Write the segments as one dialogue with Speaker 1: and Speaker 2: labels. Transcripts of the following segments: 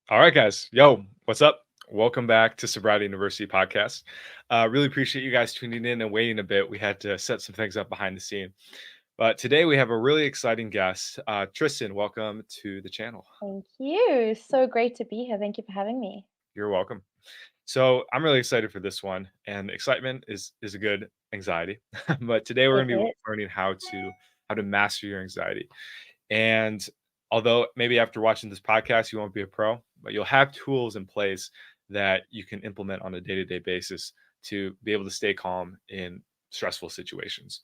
Speaker 1: All right, guys. Yo, what's up? Welcome back to Sobriety University podcast. Really appreciate you guys tuning in and waiting a bit. We had to set some things up behind the scene. But today we have a really exciting guest. Tristen, welcome to the channel.
Speaker 2: Thank you. So great to be here. Thank you for having me.
Speaker 1: You're welcome. So I'm really excited for this one, and excitement is a good anxiety. But today we're
Speaker 2: It
Speaker 1: going to be
Speaker 2: is.
Speaker 1: learning how to master your anxiety. And although maybe after watching this podcast, you won't be a pro, but you'll have tools in place that you can implement on a day to day basis to be able to stay calm in stressful situations.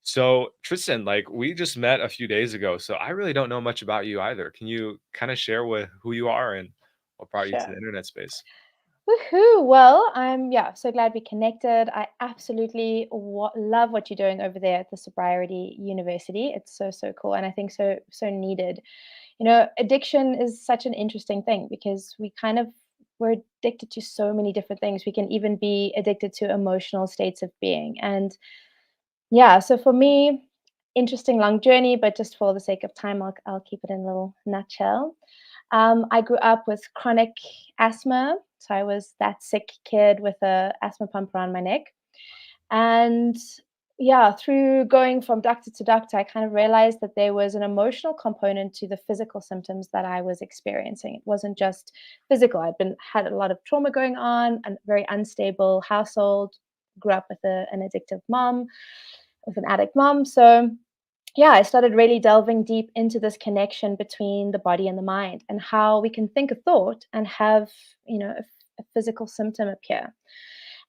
Speaker 1: So, Tristan, like we just met a few days ago, so I really don't know much about you either. Can you kind of share with who you are and what brought you to the
Speaker 2: Sure.
Speaker 1: internet space?
Speaker 2: Woohoo. Well, I'm so glad we connected. I absolutely love what you're doing over there at the Sobriety University. It's so cool, and I think so needed. Addiction is such an interesting thing because we're addicted to so many different things. We can even be addicted to emotional states of being. And yeah, so for me, interesting long journey, but just for the sake of time, I'll keep it in a little nutshell. I grew up with chronic asthma, so I was that sick kid with a asthma pump around my neck. And yeah, through going from doctor to doctor, I kind of realized that there was an emotional component to the physical symptoms that I was experiencing. It wasn't just physical. Had a lot of trauma going on, a very unstable household. Grew up with an addictive mom, with an addict mom. So yeah, I started really delving deep into this connection between the body and the mind and how we can think a thought and have, a physical symptom appear.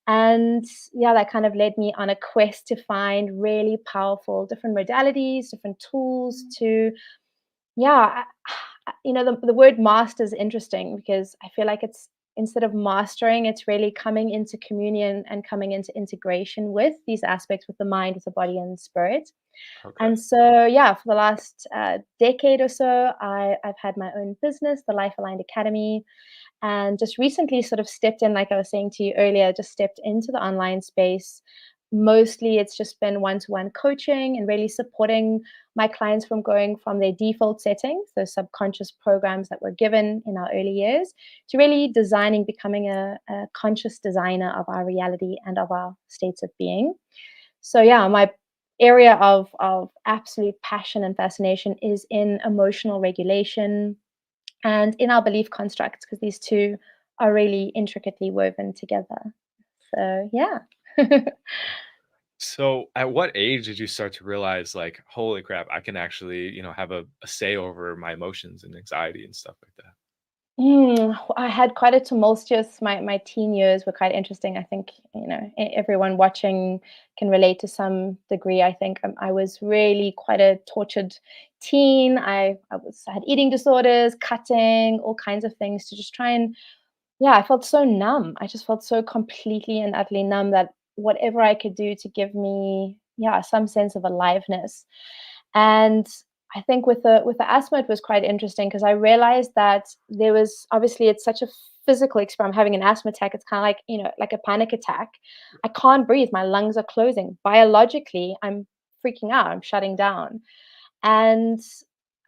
Speaker 2: And yeah, that kind of led me on a quest to find really powerful different modalities, different tools to, yeah, the word master is interesting because I feel like it's instead of mastering, it's really coming into communion and coming into integration with these aspects with the mind, with the body and spirit.
Speaker 1: Okay.
Speaker 2: And so, yeah, for the last decade or so, I've had my own business, the Life Aligned Academy, and just recently sort of stepped in, like I was saying to you earlier, just stepped into the online space. Mostly it's just been one-to-one coaching and really supporting my clients from going from their default settings, those subconscious programs that were given in our early years, to really designing, becoming a conscious designer of our reality and of our states of being. So yeah, my area of absolute passion and fascination is in emotional regulation and in our belief constructs because these two are really intricately woven together. So yeah.
Speaker 1: So, at what age did you start to realize, like, holy crap, I can actually, have a say over my emotions and anxiety and stuff like that?
Speaker 2: I had quite a tumultuous my teen years were quite interesting. I think, everyone watching can relate to some degree. I think I was really quite a tortured teen. I had eating disorders, cutting, all kinds of things to just try and yeah, I felt so numb. I just felt so completely and utterly numb that whatever I could do to give me, yeah, some sense of aliveness. And I think with the asthma, it was quite interesting because I realized that there was obviously it's such a physical experience. I'm having an asthma attack. It's kind of like, like a panic attack. I can't breathe. My lungs are closing. Biologically, I'm freaking out. I'm shutting down. And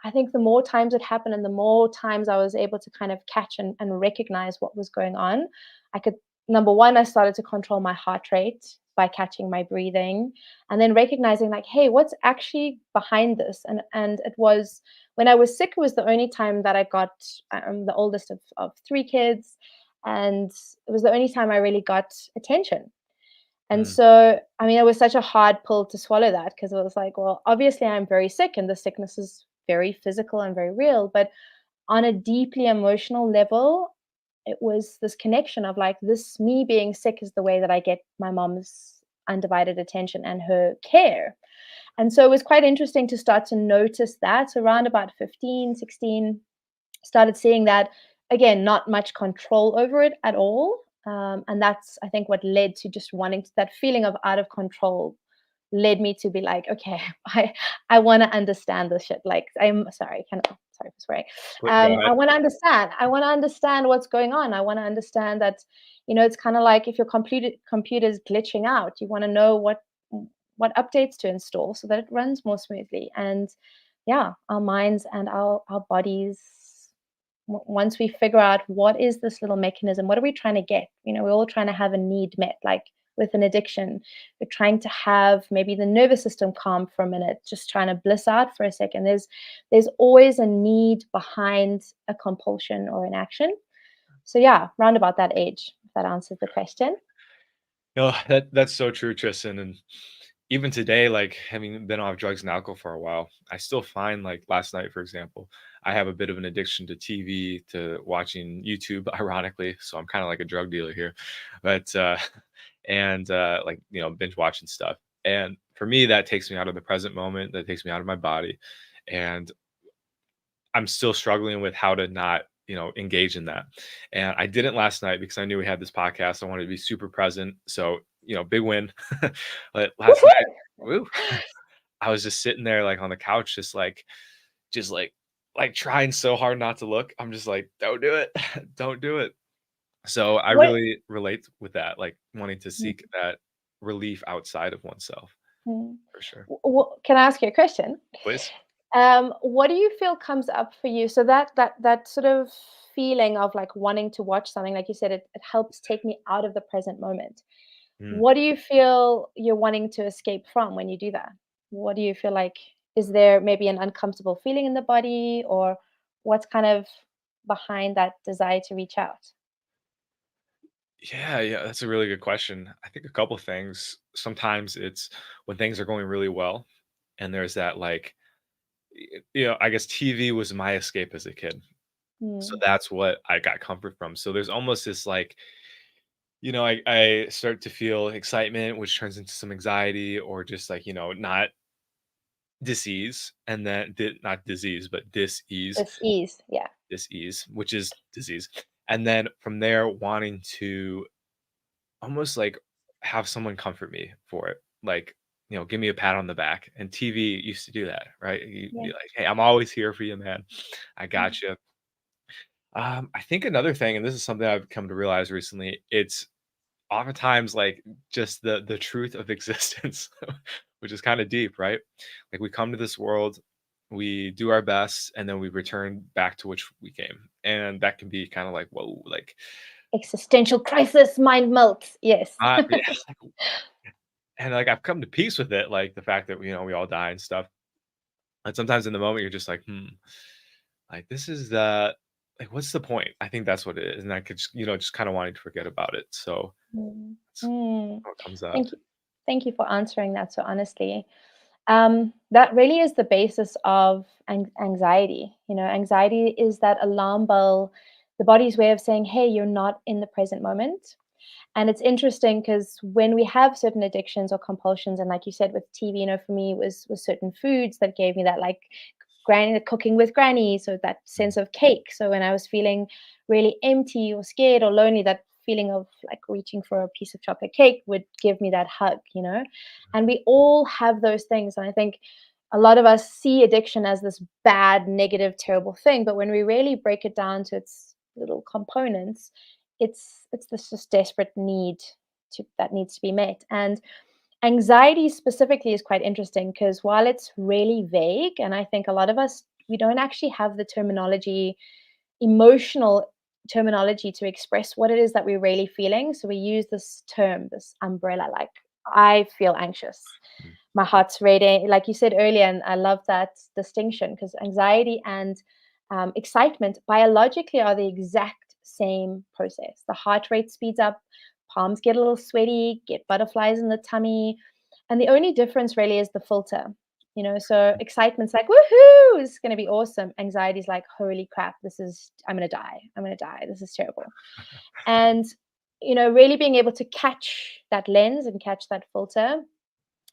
Speaker 2: I think the more times it happened and the more times I was able to kind of catch and recognize what was going on, I could, number one, I started to control my heart rate by catching my breathing and then recognizing like, hey, what's actually behind this? And it was when I was sick, it was the only time that I got, I'm the oldest of three kids. And it was the only time I really got attention. And
Speaker 1: Mm,
Speaker 2: so, I mean, it was such a hard pill to swallow that because it was like, well, obviously I'm very sick and the sickness is very physical and very real. But on a deeply emotional level, it was this connection of like, this me being sick is the way that I get my mom's undivided attention and her care. And so it was quite interesting to start to notice that. So around about 15, 16, started seeing that again, not much control over it at all. And that's, I think, what led to just wanting to, that feeling of out of control led me to be like, okay, I want to understand this shit. Like, I'm sorry, sorry for swearing.
Speaker 1: go
Speaker 2: I
Speaker 1: ahead.
Speaker 2: want to understand. I want to understand what's going on. I want to understand that, it's kind of like if your computer's glitching out, you want to know what updates to install so that it runs more smoothly. And yeah, our minds and our bodies Once we figure out what is this little mechanism, what are we trying to get? We're all trying to have a need met, like with an addiction. We're trying to have maybe the nervous system calm for a minute, just trying to bliss out for a second. There's always a need behind a compulsion or an action. So yeah, round about that age, if that answers the question.
Speaker 1: No, that's so true, Tristan. And even today, like having been off drugs and alcohol for a while, I still find like last night, for example, I have a bit of an addiction to TV, to watching YouTube, ironically. So I'm kind of like a drug dealer here. But and like, binge watching stuff. And for me, that takes me out of the present moment, that takes me out of my body. And I'm still struggling with how to not, engage in that. And I didn't last night because I knew we had this podcast. I wanted to be super present. So, big win. But last night,
Speaker 2: Woohoo!
Speaker 1: woo, I was just sitting there like on the couch, just like trying so hard not to look. I'm just like, don't do it. Don't do it. So I
Speaker 2: What?
Speaker 1: really relate with that, like wanting to seek that relief outside of oneself
Speaker 2: Mhm.
Speaker 1: for sure.
Speaker 2: Can I ask you a question?
Speaker 1: Please.
Speaker 2: What do you feel comes up for you? So that sort of feeling of like wanting to watch something, like you said, it helps take me out of the present moment.
Speaker 1: Mm.
Speaker 2: What do you feel you're wanting to escape from when you do that? What do you feel like? Is there maybe an uncomfortable feeling in the body, or what's kind of behind that desire to reach out?
Speaker 1: Yeah, yeah, that's a really good question. I think a couple things. Sometimes it's when things are going really well, and there's that like, I guess TV was my escape as a kid. So
Speaker 2: Mm,
Speaker 1: that's what I got comfort from. So there's almost this like, I start to feel excitement, which turns into some anxiety or just like, not disease, and then not disease, but dis-ease,
Speaker 2: this ease, yeah,
Speaker 1: dis-ease, which is disease. And then from there, wanting to almost like have someone comfort me for it. Like, give me a pat on the back. And TV used to do that, right? You'd
Speaker 2: yeah.
Speaker 1: be like, hey, I'm always here for you, man. I
Speaker 2: Mm,
Speaker 1: got you. I think another thing, and this is something I've come to realize recently, it's oftentimes like just the truth of existence, which is kind of deep, right? Like we come to this world, we do our best, and then we return back to which we came. And that can be kind of like, whoa, like
Speaker 2: Existential crisis, mind melts. Yes.
Speaker 1: yeah, and like I've come to peace with it, like the fact that we all die and stuff. And sometimes in the moment you're just like, like this is like what's the point? I think that's what it is. And I could just kind of wanting to forget about it. So
Speaker 2: Mm,
Speaker 1: that's
Speaker 2: mm.
Speaker 1: how it comes up.
Speaker 2: Thank you. Thank you for answering that so honestly. That really is the basis of anxiety. Anxiety is that alarm bell, the body's way of saying, hey, you're not in the present moment. And it's interesting because when we have certain addictions or compulsions, and like you said with TV, for me was certain foods that gave me that like granny cooking with granny, so that
Speaker 1: Mm,
Speaker 2: sense of cake. So when I was feeling really empty or scared or lonely, that feeling of like reaching for a piece of chocolate cake would give me that hug. And we all have those things. And I think a lot of us see addiction as this bad, negative, terrible thing. But when we really break it down to its little components, it's this just desperate need that needs to be met. And anxiety specifically is quite interesting because while it's really vague, and I think a lot of us, we don't actually have the emotional terminology to express what it is that we're really feeling. So we use this term, this umbrella, like I feel anxious,
Speaker 1: mm,
Speaker 2: my heart's racing, like you said earlier, and I love that distinction because anxiety and excitement biologically are the exact same process. The heart rate speeds up, palms get a little sweaty, get butterflies in the tummy, and the only difference really is the filter. So excitement's like, woohoo, this is going to be awesome. Anxiety's like, holy crap, I'm going to die. I'm going to die. This is terrible. And, really being able to catch that lens and catch that filter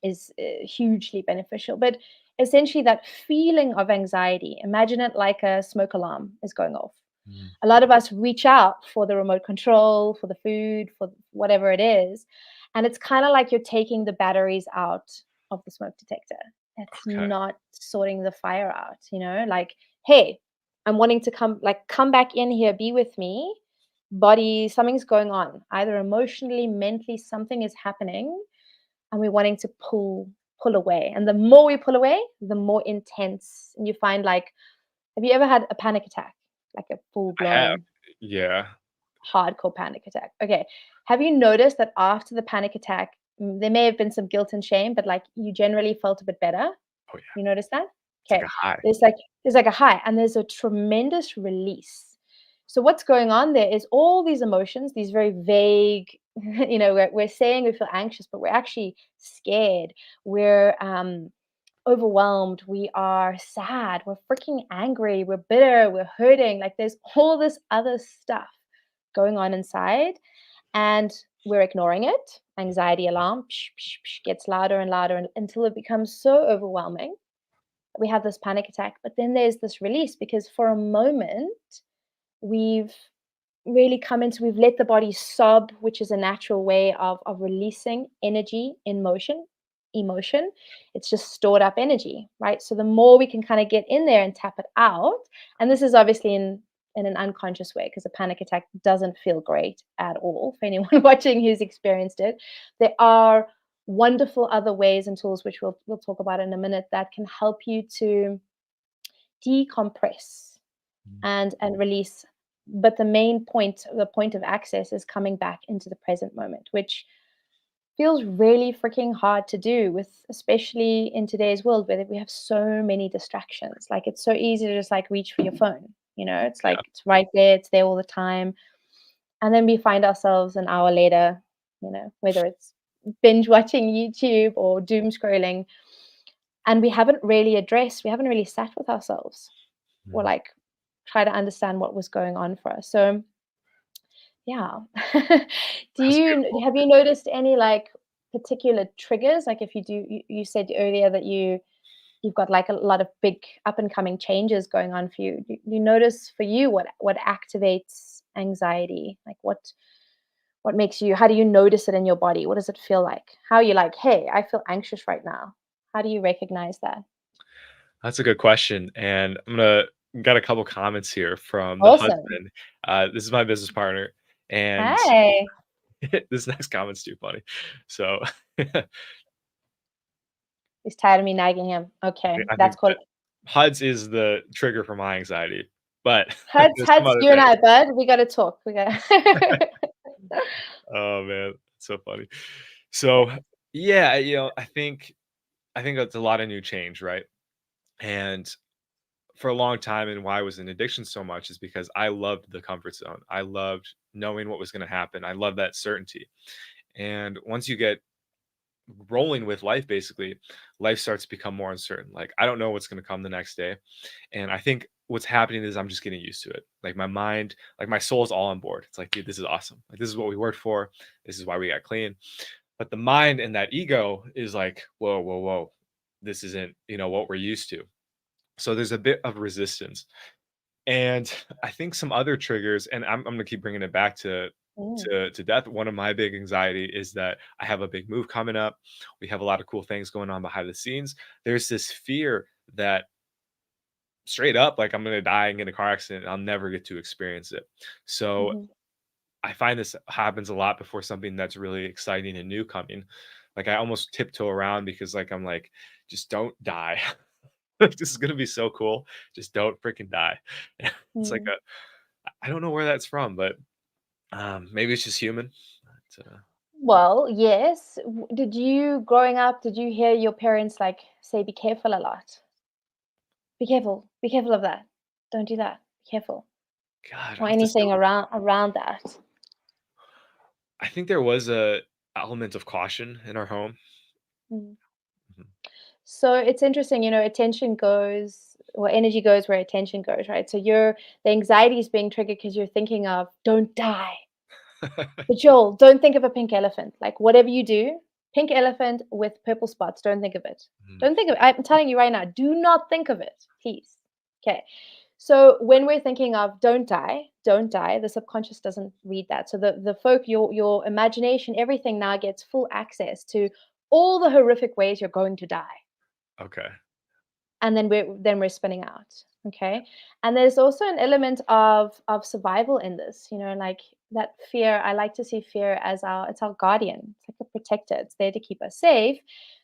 Speaker 2: is hugely beneficial. But essentially, that feeling of anxiety, imagine it like a smoke alarm is going off.
Speaker 1: mm,
Speaker 2: A lot of us reach out for the remote control, for the food, for whatever it is. And it's kind of like you're taking the batteries out of the smoke detector. It's
Speaker 1: okay.
Speaker 2: not sorting the fire out, like, hey, I'm wanting to come back in here, be with me. Body, something's going on, either emotionally, mentally, something is happening and we're wanting to pull away. And the more we pull away, the more intense. And you find like, have you ever had a panic attack? like a full
Speaker 1: I have.
Speaker 2: blown
Speaker 1: Yeah.
Speaker 2: hardcore panic attack. Okay. Have you noticed that after the panic attack, there may have been some guilt and shame, but like you generally felt a bit better?
Speaker 1: Oh, yeah.
Speaker 2: You notice that?
Speaker 1: It's like
Speaker 2: Okay.
Speaker 1: a high.
Speaker 2: There's like a high and there's a tremendous release. So what's going on there is all these emotions, these very vague, we're saying we feel anxious, but we're actually scared. We're overwhelmed, we are sad, we're freaking angry, we're bitter, we're hurting. Like there's all this other stuff going on inside, and we're ignoring it. Anxiety alarm gets louder and louder until it becomes so overwhelming. We have this panic attack, but then there's this release because for a moment we've really come into we've let the body sob, which is a natural way of releasing energy in emotion. It's just stored up energy, right? So the more we can kind of get in there and tap it out, and this is obviously in an unconscious way because a panic attack doesn't feel great at all for anyone watching who's experienced it. There are wonderful other ways and tools which we'll talk about in a minute that can help you to decompress
Speaker 1: Mm.
Speaker 2: and release. But the point of access is coming back into the present moment, which feels really freaking hard to do with, especially in today's world where we have so many distractions. Like it's so easy to just like reach for your phone. It's
Speaker 1: Yeah.
Speaker 2: like it's right there, it's there all the time. And then we find ourselves an hour later, whether it's binge watching YouTube or doom scrolling, and we haven't really sat with ourselves or
Speaker 1: Mm.
Speaker 2: like try to understand what was going on for us. So yeah. Do
Speaker 1: That's
Speaker 2: you
Speaker 1: beautiful.
Speaker 2: have you noticed any like particular triggers? Like if you said earlier that you've got like a lot of big up and coming changes going on for you. Do you notice for you what activates anxiety? Like what makes you how do you notice it in your body? What does it feel like? How are you like, hey, I feel anxious right now? How do you recognize that?
Speaker 1: That's a good question, and I'm gonna got a couple comments here from the
Speaker 2: Awesome.
Speaker 1: husband. This is my business partner, and
Speaker 2: Hey.
Speaker 1: this next comment's too funny. So,
Speaker 2: He's tired of me nagging him. Okay.
Speaker 1: I
Speaker 2: That's
Speaker 1: think
Speaker 2: called
Speaker 1: that HUDs is the trigger for my anxiety, but
Speaker 2: Huds,
Speaker 1: there's some
Speaker 2: Huds,
Speaker 1: other
Speaker 2: you and
Speaker 1: things.
Speaker 2: I, bud, we gotta talk. We got
Speaker 1: Oh, man, so funny. So, yeah, I think that's a lot of new change, right? And for a long time and why I was in addiction so much is because I loved the comfort zone. I loved knowing what was gonna happen. I love that certainty. And once you get rolling with life, basically, life starts to become more uncertain. Like, I don't know what's gonna come the next day. And I think what's happening is I'm just getting used to it. Like my mind, like my soul's all on board. It's like, dude, this is awesome. Like this is what we worked for. This is why we got clean. But the mind and that ego is like, whoa, whoa, whoa. This isn't, what we're used to. So there's a bit of resistance. And I think some other triggers, and I'm gonna keep bringing it back to
Speaker 2: Mm,
Speaker 1: to death. One of my big anxiety is that I have a big move coming up. We have a lot of cool things going on behind the scenes. There's this fear that straight up, like I'm gonna die and get in a car accident, and I'll never get to experience it. So
Speaker 2: mhm.
Speaker 1: I find this happens a lot before something that's really exciting and new coming. Like I almost tiptoe around because like I'm like, just don't die. Like, this is gonna be so cool. Just don't freaking die. It's like
Speaker 2: Mm.
Speaker 1: I don't know where that's from, but maybe it's just human. But,
Speaker 2: Well, yes. Did you growing up, did you hear your parents like say be careful a lot? Be careful of that. Don't do that. Be careful.
Speaker 1: God, I
Speaker 2: Or
Speaker 1: have to say,
Speaker 2: anything around that.
Speaker 1: I think there was a element of caution in our home.
Speaker 2: Mm.
Speaker 1: Mhm.
Speaker 2: So it's interesting, attention goes or energy goes where attention goes, right? So the anxiety is being triggered because you're thinking of don't die. But Joel, don't think of a pink elephant. Like whatever you do, pink elephant with purple spots, don't think of it.
Speaker 1: Mhm.
Speaker 2: Don't think of it. I'm telling you right now, do not think of it, please. Okay. So when we're thinking of don't die, the subconscious doesn't read that. So the folk, your imagination, everything now gets full access to all the horrific ways you're going to die,
Speaker 1: Okay.
Speaker 2: and then we're spinning out. Okay. And there's also an element of survival in this, like that fear. I like to see fear as our guardian. It's like a protector. It's there to keep us safe,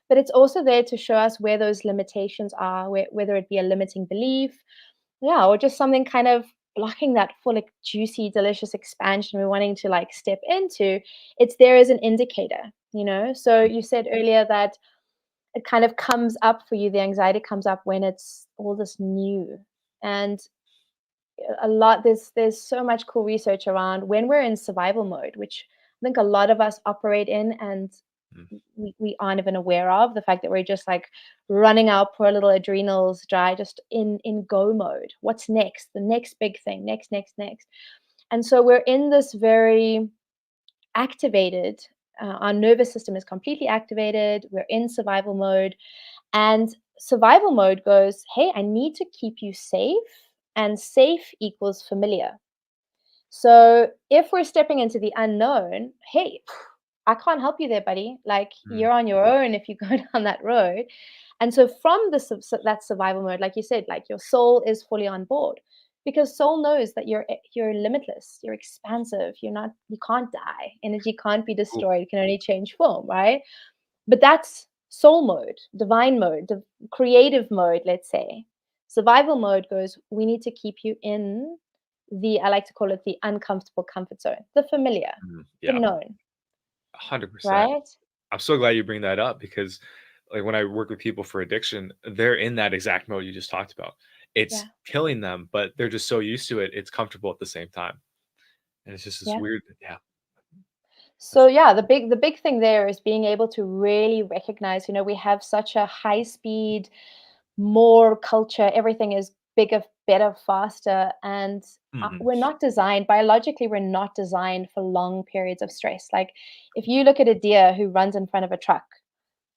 Speaker 2: but it's also there to show us where those limitations are, whether it be a limiting belief, yeah, or just something kind of blocking that full, like, juicy, delicious expansion we're wanting to like step into, it's there as an indicator, you know? So
Speaker 1: Mm,
Speaker 2: you said earlier that it kind of comes up for you, the anxiety comes up when it's all this new. And a lot there's so much cool research around when we're in survival mode, which I think a lot of us operate in, and
Speaker 1: mm.
Speaker 2: we aren't even aware of the fact that we're just like running our poor little adrenals dry, just in go mode. What's next? The next big thing, next. And so we're in this very activated, our nervous system is completely activated, we're in survival mode, and survival mode goes, hey, I need to keep you safe, and safe equals familiar. So if we're stepping into the unknown, hey, I can't help you there, buddy. Like,
Speaker 1: Mm.
Speaker 2: you're on your own if you go down that road. And so from the that survival mode, like you said, like your soul is fully on board, because soul knows that you're limitless, you're expansive, you can't die. Energy can't be
Speaker 1: Cool.
Speaker 2: destroyed, it can only change form, right? But that's soul mode, divine mode, creative mode, let's say. Survival mode goes, we need to keep you in the, I like to call it the uncomfortable comfort zone, the familiar,
Speaker 1: Mm,
Speaker 2: the
Speaker 1: yeah,
Speaker 2: known,
Speaker 1: 100%.
Speaker 2: right?
Speaker 1: I'm so glad you bring that up because, like, when I work with people for addiction, they're in that exact mode you just talked about. It's
Speaker 2: Yeah.
Speaker 1: killing them, but they're just so used to it, it's comfortable at the same time. And it's just this
Speaker 2: Yeah.
Speaker 1: weird, yeah,
Speaker 2: So
Speaker 1: that's
Speaker 2: yeah, the big thing there is being able to really recognize, we have such a high speed, more culture, everything is bigger, better, faster, and
Speaker 1: mhm,
Speaker 2: we're not designed biologically, we're not designed for long periods of stress. Like, if you look at a deer who runs in front of a truck,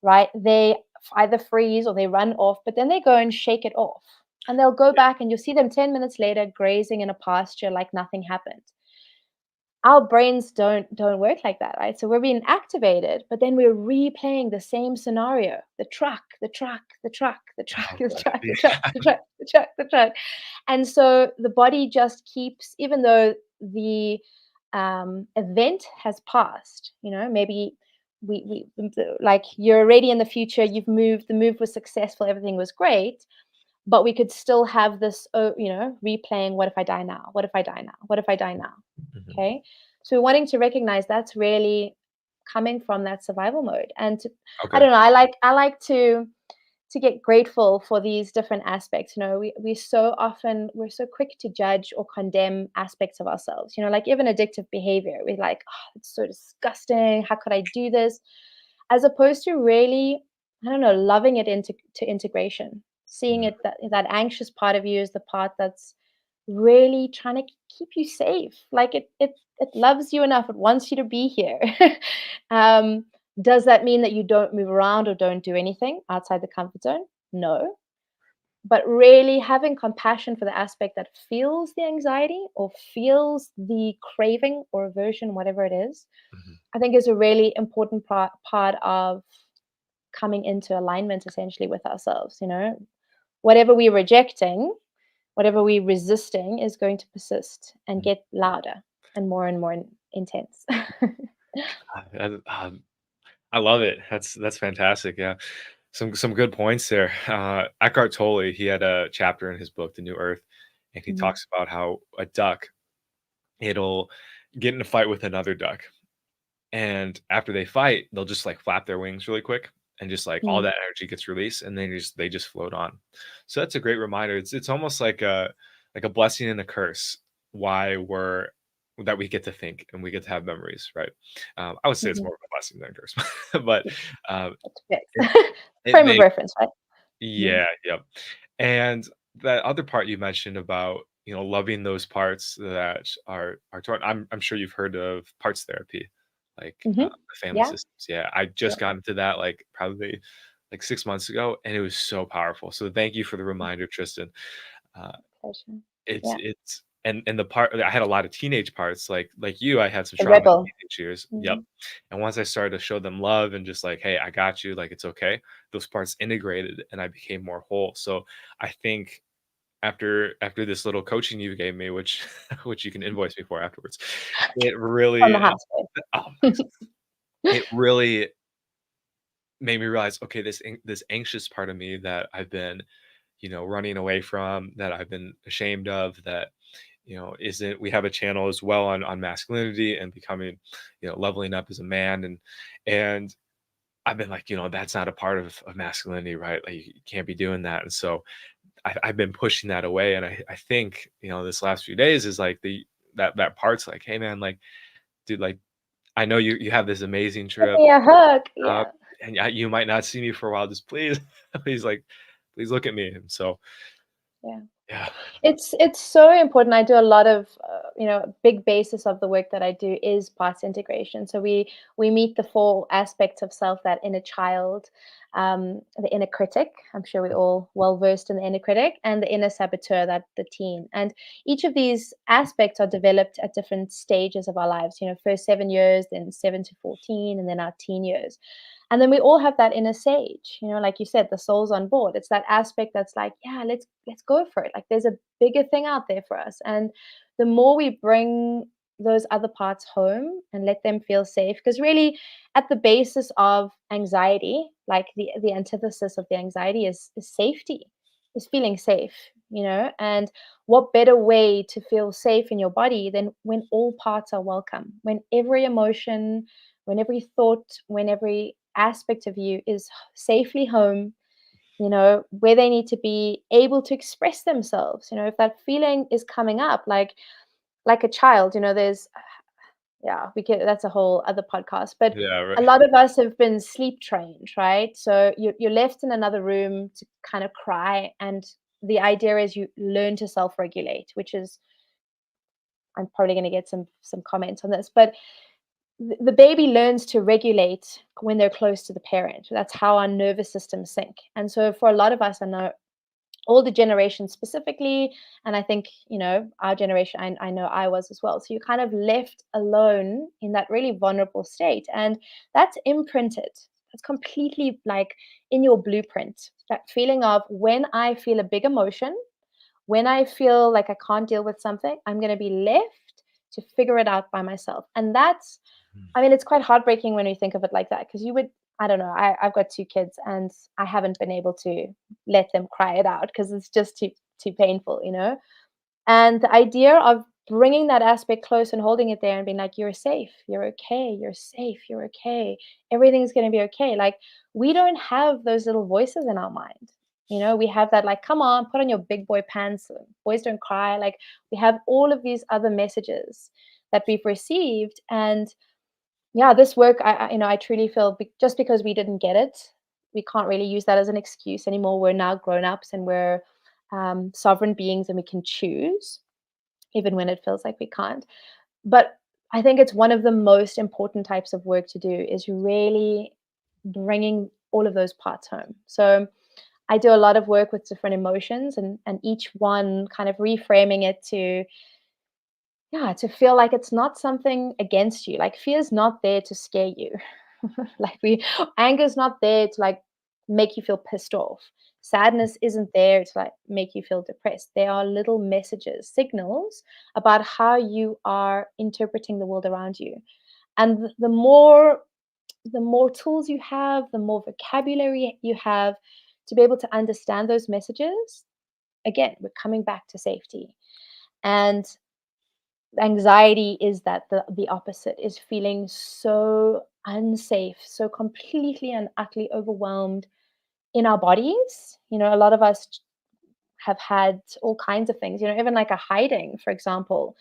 Speaker 2: right? They either freeze or they run off, but then they go and shake it off. And they'll go
Speaker 1: yeah,
Speaker 2: back and you'll see them 10 minutes later grazing in a pasture like nothing happened. Our brains don't work like that, right? So we're being activated, but then we're replaying the same scenario. The truck, the truck, the truck, the truck,
Speaker 1: oh,
Speaker 2: the
Speaker 1: God,
Speaker 2: truck, the truck,
Speaker 1: yeah,
Speaker 2: the truck, the truck, the truck. And so the body just keeps, even though the event has passed, maybe like you're already in the future, you've moved, the move was successful, everything was great, but we could still have this, replaying, what if I die now? What if I die now? What if I die now?
Speaker 1: mhm,
Speaker 2: Okay. So we're wanting to recognize that's really coming from that survival mode. And I
Speaker 1: okay,
Speaker 2: don't know, I like to get grateful for these different aspects. We're so quick to judge or condemn aspects of ourselves, like even addictive behavior. We're like, oh, it's so disgusting. How could I do this? As opposed to really, I don't know, loving it into to integration, seeing
Speaker 1: mm,
Speaker 2: it that anxious part of you is the part that's really trying to keep you safe. Like it loves you enough. It wants you to be here. um, does that mean that you don't move around or don't do anything outside the comfort zone? No. But really having compassion for the aspect that feels the anxiety or feels the craving or aversion, whatever it is,
Speaker 1: mhm,
Speaker 2: I think is a really important part of coming into alignment essentially with ourselves. Whatever we're rejecting, whatever we're resisting is going to persist and
Speaker 1: mm.
Speaker 2: get louder and more intense.
Speaker 1: I love it. That's fantastic. Yeah, some good points there. Eckhart Tolle, he had a chapter in his book, The New Earth, and he
Speaker 2: Mhm,
Speaker 1: talks about how a duck, it'll get in a fight with another duck, and after they fight, they'll just like flap their wings really quick, and just like all
Speaker 2: mm,
Speaker 1: that energy gets released, and then they just float on. So that's a great reminder. It's almost like a blessing and a curse. Why we're that we get to think and we get to have memories, right? I would say it's
Speaker 2: mhm.
Speaker 1: more of a blessing than a curse, but
Speaker 2: Yeah,
Speaker 1: um,
Speaker 2: that's
Speaker 1: it
Speaker 2: fixed.
Speaker 1: it
Speaker 2: Frame of
Speaker 1: makes
Speaker 2: reference, right? Mhm,
Speaker 1: yeah, yep. And that other part you mentioned about, loving those parts that are torn. I'm sure you've heard of parts therapy, like,
Speaker 2: mhm.
Speaker 1: the family
Speaker 2: Yeah,
Speaker 1: systems. Yeah, I
Speaker 2: yeah.
Speaker 1: just got into that, like, probably, like, 6 months ago, and it was so powerful. So thank you for the reminder, Tristan. Uh,
Speaker 2: Pleasure.
Speaker 1: it's
Speaker 2: Yeah,
Speaker 1: it's and the part I had a lot of teenage parts, like you, I had some
Speaker 2: the
Speaker 1: trauma in
Speaker 2: rebel.
Speaker 1: teenage years. Yep.
Speaker 2: Mhm,
Speaker 1: And once I started to show them love and just like, "Hey, I got you, like, it's okay," those parts integrated and I became more whole. So I think after this little coaching you gave me, which which you can invoice me for afterwards, it
Speaker 2: from
Speaker 1: really
Speaker 2: the house, babe.
Speaker 1: oh, nice. It really made me realize, okay, this anxious part of me that I've been, running away from, that I've been ashamed of, that isn't we have a channel as well on masculinity and becoming, leveling up as a man, and I've been like, that's not a part of masculinity, right? Like you can't be doing that. And so I've been pushing that away. And I think, this last few days is like that part's like, hey man, like, dude, like I know you have this amazing
Speaker 2: Give
Speaker 1: trip,
Speaker 2: me a hug.
Speaker 1: uh,
Speaker 2: Yeah.
Speaker 1: and you might not see me for a while. Just please, please, like, please look at me. And so,
Speaker 2: Yeah.
Speaker 1: yeah,
Speaker 2: It's so important. I do a lot of big basis of the work that I do is parts integration. So we meet the four aspects of self: that inner child, the inner critic. I'm sure we're all well versed in the inner critic, and the inner saboteur, that the teen. And each of these aspects are developed at different stages of our lives. First 7 years, then 7 to 14, and then our teen years. And then we all have that inner sage, like you said, the soul's on board. It's that aspect that's like, yeah, let's go for it. Like there's a bigger thing out there for us. And the more we bring those other parts home and let them feel safe, because really at the basis of anxiety, like the antithesis of the anxiety is safety, is feeling safe. And what better way to feel safe in your body than when all parts are welcome, when every emotion, when every thought, when every aspect of you is safely home, where they need to be able to express themselves. If that feeling is coming up, like a child, there's yeah, we could that's a whole other podcast. But
Speaker 1: yeah,
Speaker 2: a
Speaker 1: right,
Speaker 2: lot of us have been sleep trained, right? So you're left in another room to kind of cry, and the idea is you learn to self-regulate, which is, I'm probably going to get some comments on this, but the baby learns to regulate when they're close to the parent. That's how our nervous systems sync. And so for a lot of us, I know older generations specifically, and I think, our generation, I know I was as well. So you're kind of left alone in that really vulnerable state. And that's imprinted. It's completely like in your blueprint. That feeling of when I feel a big emotion, when I feel like I can't deal with something, I'm going to be left to figure it out by myself. And that's, I mean, it's quite heartbreaking when you think of it like that, because you would, I don't know, I've got two kids and I haven't been able to let them cry it out because it's just too painful. And the idea of bringing that aspect close and holding it there and being like, you're safe, you're okay, you're safe, you're okay, everything's going to be okay. Like, we don't have those little voices in our mind. We have that, like, come on, put on your big boy pants, boys don't cry. Like, we have all of these other messages that we've received. And yeah, this work, I truly feel, just because we didn't get it, we can't really use that as an excuse anymore. We're now grown-ups and we're sovereign beings, and we can choose even when it feels like we can't. But I think it's one of the most important types of work to do, is really bringing all of those parts home. So I do a lot of work with different emotions, and each one kind of reframing it to, yeah, to feel like it's not something against you. Like, fear is not there to scare you. Like, anger is not there to, like, make you feel pissed off. Sadness isn't there to, like, make you feel depressed. They are little messages, signals about how you are interpreting the world around you. And the more tools you have, the more vocabulary you have to be able to understand those messages. Again, we're coming back to safety. And anxiety is that the opposite, is feeling so unsafe, so completely and utterly overwhelmed in our bodies. A lot of us have had all kinds of things, even like a hiding, for example.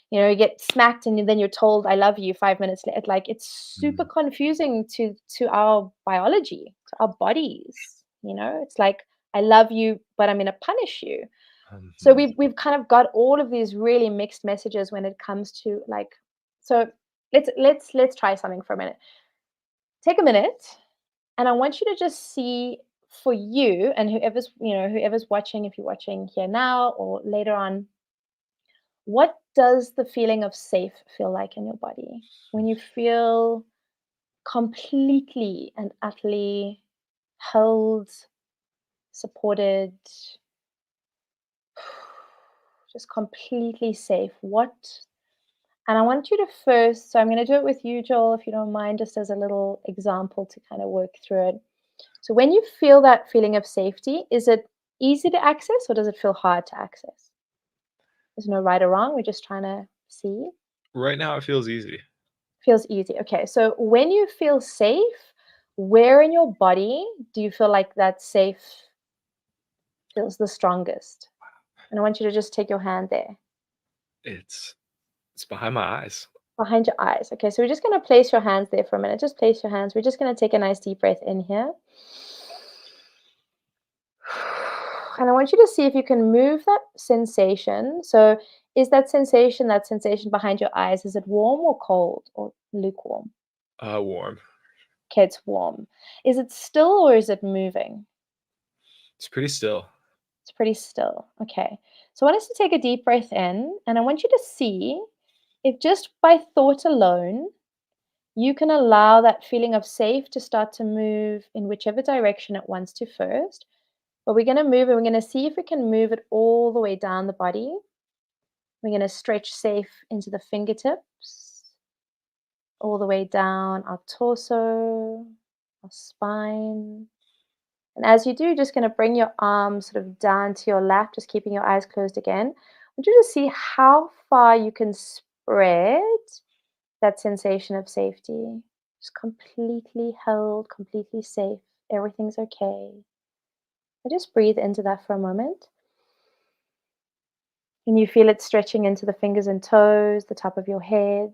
Speaker 2: You get smacked and then you're told I love you 5 minutes later. Like, it's super
Speaker 1: mm,
Speaker 2: confusing to our biology, to our bodies. It's like, I love you, but I'm going to punish you. So
Speaker 1: mhm.
Speaker 2: we've kind of got all of these really mixed messages when it comes to, like, so let's try something for a minute. Take a minute, and I want you to just see, for you and whoever's watching, if you're watching here now or later on, what does the feeling of safe feel like in your body when you feel completely and utterly held, supported, just completely safe? And I want you to first, so I'm going to do it with you, Joel, if you don't mind, just as a little example to kind of work through it. So when you feel that feeling of safety, is it easy to access or does it feel hard to access? There's no right or wrong. We're just trying to see.
Speaker 1: Right now, it feels easy.
Speaker 2: Feels easy. Okay. So when you feel safe, where in your body do you feel like that safe feels the strongest? And I want you to just take your hand there
Speaker 1: It's it's behind my eyes.
Speaker 2: behind your eyes. Okay. So we're just going to place your hands there for a minute. Just place your hands. We're just going to take a nice deep breath in here. And I want you to see if you can move that sensation. So, is that sensation behind your eyes, is it warm or cold or lukewarm?
Speaker 1: Warm.
Speaker 2: Okay, it's warm. Is it still or is it moving?
Speaker 1: It's pretty still.
Speaker 2: It's pretty still. Okay. So, I want us to take a deep breath in, and I want you to see if just by thought alone, you can allow that feeling of safe to start to move in whichever direction it wants to first. But we're going to move and we're going to see if we can move it all the way down the body. We're going to stretch safe into the fingertips, all the way down our torso, our spine. And as you do, just going to bring your arms sort of down to your lap, just keeping your eyes closed again. I want you to see how far you can spread that sensation of safety. Just completely held, completely safe. Everything's okay. I just breathe into that for a moment. And you feel it stretching into the fingers and toes, the top of your head.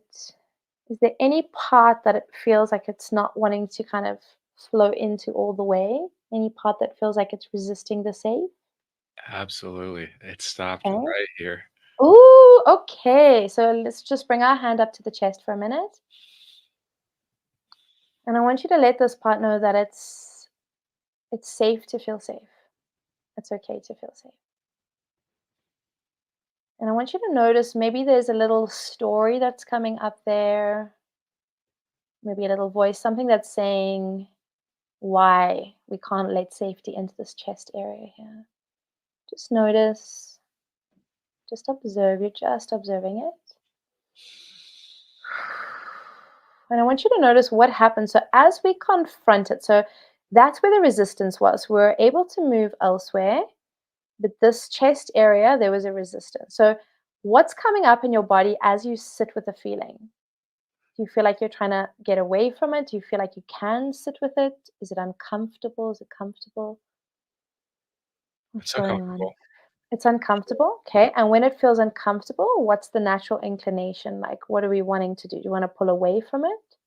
Speaker 2: Is there any part that it feels like it's not wanting to kind of flow into all the way? Any part that feels like it's resisting the safe?
Speaker 1: Absolutely. It stopped
Speaker 2: Okay.
Speaker 1: right here.
Speaker 2: Ooh, okay. So let's just bring our hand up to the chest for a minute. And I want you to let this part know that it's safe to feel safe. It's okay to feel safe. And I want you to notice maybe there's a little story that's coming up there, maybe a little voice, something that's saying why we can't let safety into this chest area here. Just notice, just observe, you're just observing it. And I want you to notice what happens. So as we confront it, so that's where the resistance was. We were able to move elsewhere, but this chest area, there was a resistance. So what's coming up in your body as you sit with the feeling? Do you feel like you're trying to get away from it? Do you feel like you can sit with it? Is it uncomfortable? Is it comfortable? What's
Speaker 1: It's
Speaker 2: going on?
Speaker 1: uncomfortable.
Speaker 2: It's uncomfortable. Okay. And when it feels uncomfortable, what's the natural inclination? Like, what are we wanting to do? Do you want to pull away from it?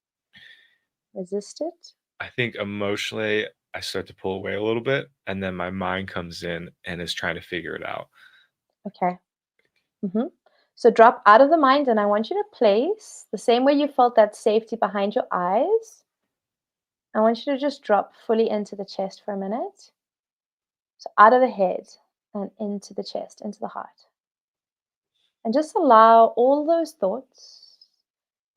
Speaker 2: Resist it?
Speaker 1: I think emotionally, I start to pull away a little bit, and then my mind comes in and is trying to figure it out.
Speaker 2: Okay. hmm So drop out of the mind, and I want you to place the same way you felt that safety behind your eyes. I want you to just drop fully into the chest for a minute. So out of the head and into the chest, into the heart. And just allow all those thoughts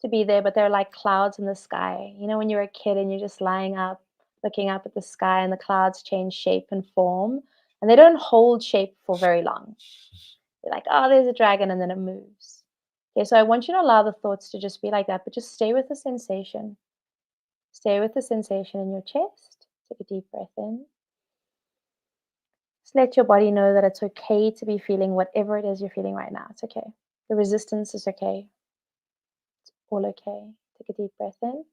Speaker 2: to be there, but they're like clouds in the sky. You know, when you're a kid and you're just lying up, looking up at the sky, and the clouds change shape and form, and they don't hold shape for very long. You're like, oh, there's a dragon, and then it moves. Okay, so I want you to allow the thoughts to just be like that, but just stay with the sensation. Stay with the sensation in your chest. Take a deep breath in. Just let your body know that it's okay to be feeling whatever it is you're feeling right now. It's okay. The resistance is okay. All okay. Take a deep breath in.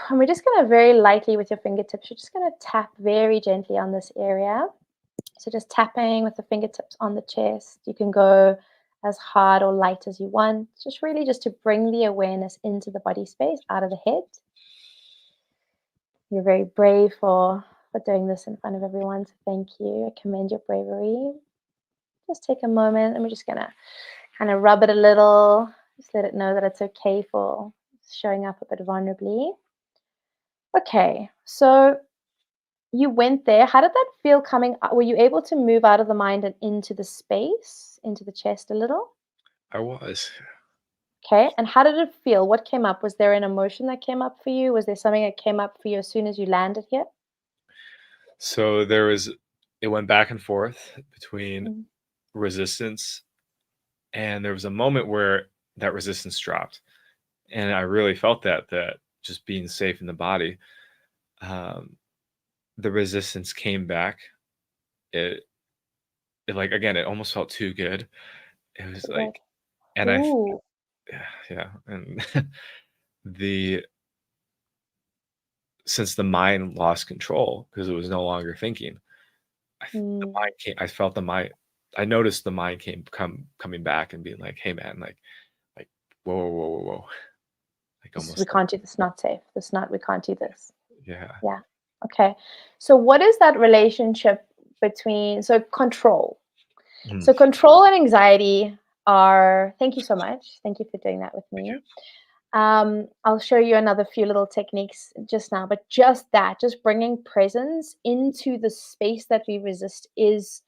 Speaker 2: And we're just going to very lightly with your fingertips, you're just going to tap very gently on this area. So just tapping with the fingertips on the chest. You can go as hard or light as you want. Just really just to bring the awareness into the body space, out of the head. You're very brave for doing this in front of everyone. So thank you. I commend your bravery. Just take a moment and we're just gonna kind of rub it a little. Just let it know that it's okay for showing up a bit vulnerably. Okay, so you went there. How did that feel coming up? Were you able to move out of the mind and into the space, into the chest a little?
Speaker 1: I was.
Speaker 2: Okay, and how did it feel? What came up? Was there an emotion that came up for you? Was there something that came up for you as soon as you landed here?
Speaker 1: So it went back and forth between
Speaker 2: Mm.
Speaker 1: resistance, and there was a moment where that resistance dropped. And I really felt that just being safe in the body, um, the resistance came back. It like, again, it almost felt too good. It was
Speaker 2: Too good.
Speaker 1: like, and
Speaker 2: Ooh.
Speaker 1: yeah, yeah, and the since the mind lost control because it was no longer thinking, the
Speaker 2: Mm.
Speaker 1: mind came. I felt the mind. I noticed the mind coming back and being like, "Hey, man, like, whoa, whoa, whoa, whoa, whoa," like
Speaker 2: This we
Speaker 1: almost like,
Speaker 2: can't do this, not safe. This not we can't do this.
Speaker 1: yeah,
Speaker 2: Yeah. Okay. So what is that relationship between so control?
Speaker 1: mm,
Speaker 2: So control and anxiety are thank you so much. Thank you for doing that with
Speaker 1: thank you.
Speaker 2: me. I'll show you another few little techniques just now, but just that, just bringing presence into the space that we resist is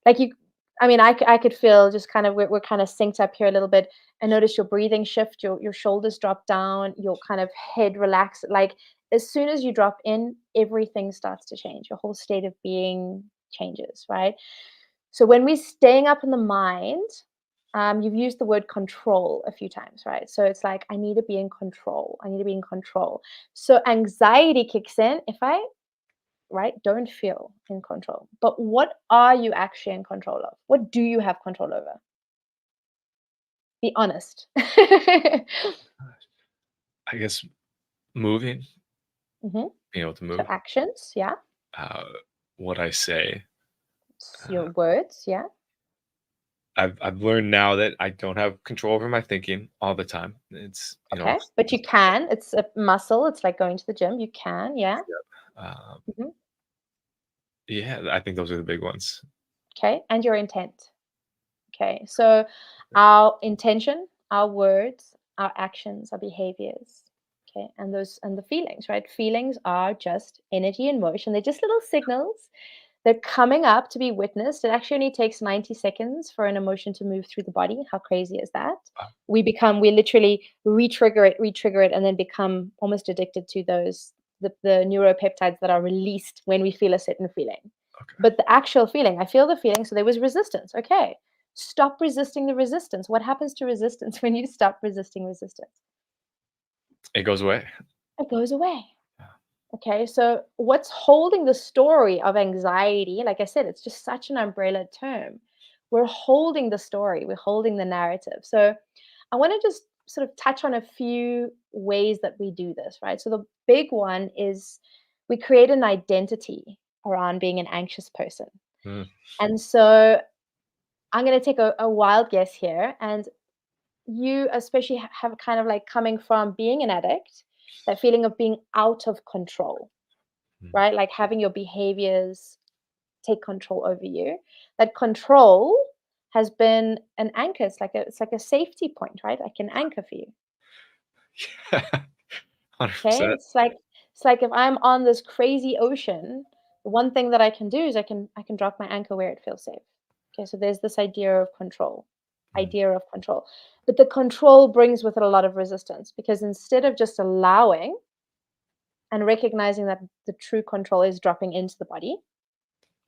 Speaker 2: like you I mean, I could feel just kind of we're kind of synced up here a little bit and notice your breathing shift, your shoulders drop down, your kind of head relax. Like as soon as you drop in, everything starts to change. Your whole state of being changes, right? So when we're staying up in the mind, you've used the word control a few times, right? So it's like, I need to be in control. I need to be in control. So anxiety kicks in if I right? Don't feel in control. But what are you actually in control of? What do you have control over? Be honest.
Speaker 1: I guess moving,
Speaker 2: hmm
Speaker 1: being able to
Speaker 2: So
Speaker 1: move,
Speaker 2: actions, yeah.
Speaker 1: uh, what I say.
Speaker 2: Your
Speaker 1: Uh,
Speaker 2: words, yeah.
Speaker 1: I've learned now that I don't have control over my thinking all the time. It's
Speaker 2: Okay. But you can. It's a muscle. It's like going to the gym. You can, yeah.
Speaker 1: um,
Speaker 2: hmm
Speaker 1: yeah, I think those are the big ones.
Speaker 2: Okay. And your intent. Okay. So our intention, our words, our actions, our behaviors. Okay. And the feelings, right? Feelings are just energy in motion. They're just little signals. They're coming up to be witnessed. It actually only takes 90 seconds for an emotion to move through the body. How crazy is that?
Speaker 1: Uh,
Speaker 2: We literally re-trigger it, and then become almost addicted to the neuropeptides that are released when we feel a certain feeling.
Speaker 1: okay,
Speaker 2: But the actual feeling, I feel the feeling, so there was resistance. Okay. Stop resisting the resistance. What happens to resistance when you stop resisting resistance?
Speaker 1: it goes away.
Speaker 2: It goes away.
Speaker 1: Yeah.
Speaker 2: Okay, so what's holding the story of anxiety? Like I said, it's just such an umbrella term. We're holding the story, we're holding the narrative. So I want to just sort of touch on a few ways that we do this, right? So the big one is we create an identity around being an anxious person.
Speaker 1: Mm,
Speaker 2: And so I'm going to take a wild guess here. And you, especially, have kind of like coming from being an addict, that feeling of being out of control,
Speaker 1: mm.
Speaker 2: right? Like having your behaviors take control over you. That control has been an anchor. It's like a safety point, right? Like an anchor for you.
Speaker 1: Yeah,
Speaker 2: Okay.
Speaker 1: 100%.
Speaker 2: It's like if I'm on this crazy ocean, the one thing that I can do is I can drop my anchor where it feels safe. Okay, so there's this
Speaker 1: Mm,
Speaker 2: idea of control. But the control brings with it a lot of resistance because instead of just allowing and recognizing that the true control is dropping into the body,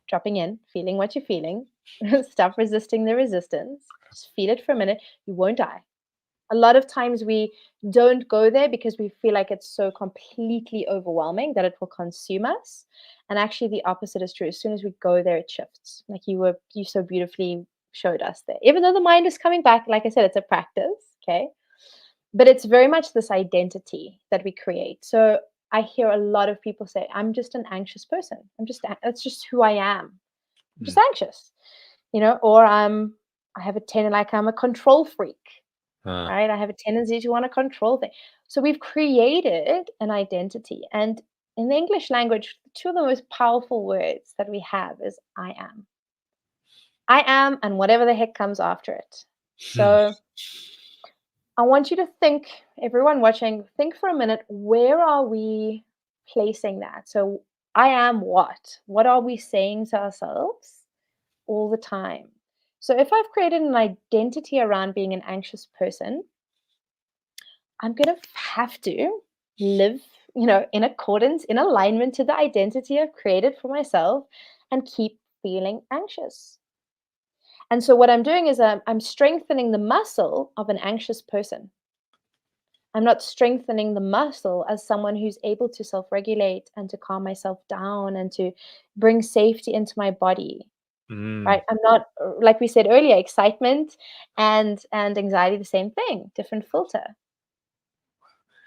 Speaker 2: dropping in, feeling what you're feeling, stop resisting the resistance, just feel it for a minute, you won't die. A lot of times we don't go there because we feel like it's so completely overwhelming that it will consume us. And actually the opposite is true. As soon as we go there, it shifts. Like you so beautifully showed us there. Even though the mind is coming back, like I said, it's a practice. Okay. But it's very much this identity that we create. So I hear a lot of people say, I'm just an anxious person. That's just who I am. I'm just
Speaker 1: mm.
Speaker 2: anxious, or I have a tendency, like I'm a control freak,
Speaker 1: Uh,
Speaker 2: right? I have a tendency to want to control things. So we've created an identity. And in the English language, two of the most powerful words that we have is I am. I am, and whatever the heck comes after it.
Speaker 1: hmm,
Speaker 2: So I want you to think, everyone watching, think for a minute, where are we placing that? So I am what? What are we saying to ourselves all the time? So if I've created an identity around being an anxious person, I'm going to have to live, in accordance, in alignment to the identity I've created for myself and keep feeling anxious. And so what I'm doing is I'm strengthening the muscle of an anxious person. I'm not strengthening the muscle as someone who's able to self regulate and to calm myself down and to bring safety into my body.
Speaker 1: Mm.
Speaker 2: right? I'm not like we said earlier, excitement and anxiety, the same thing, different filter.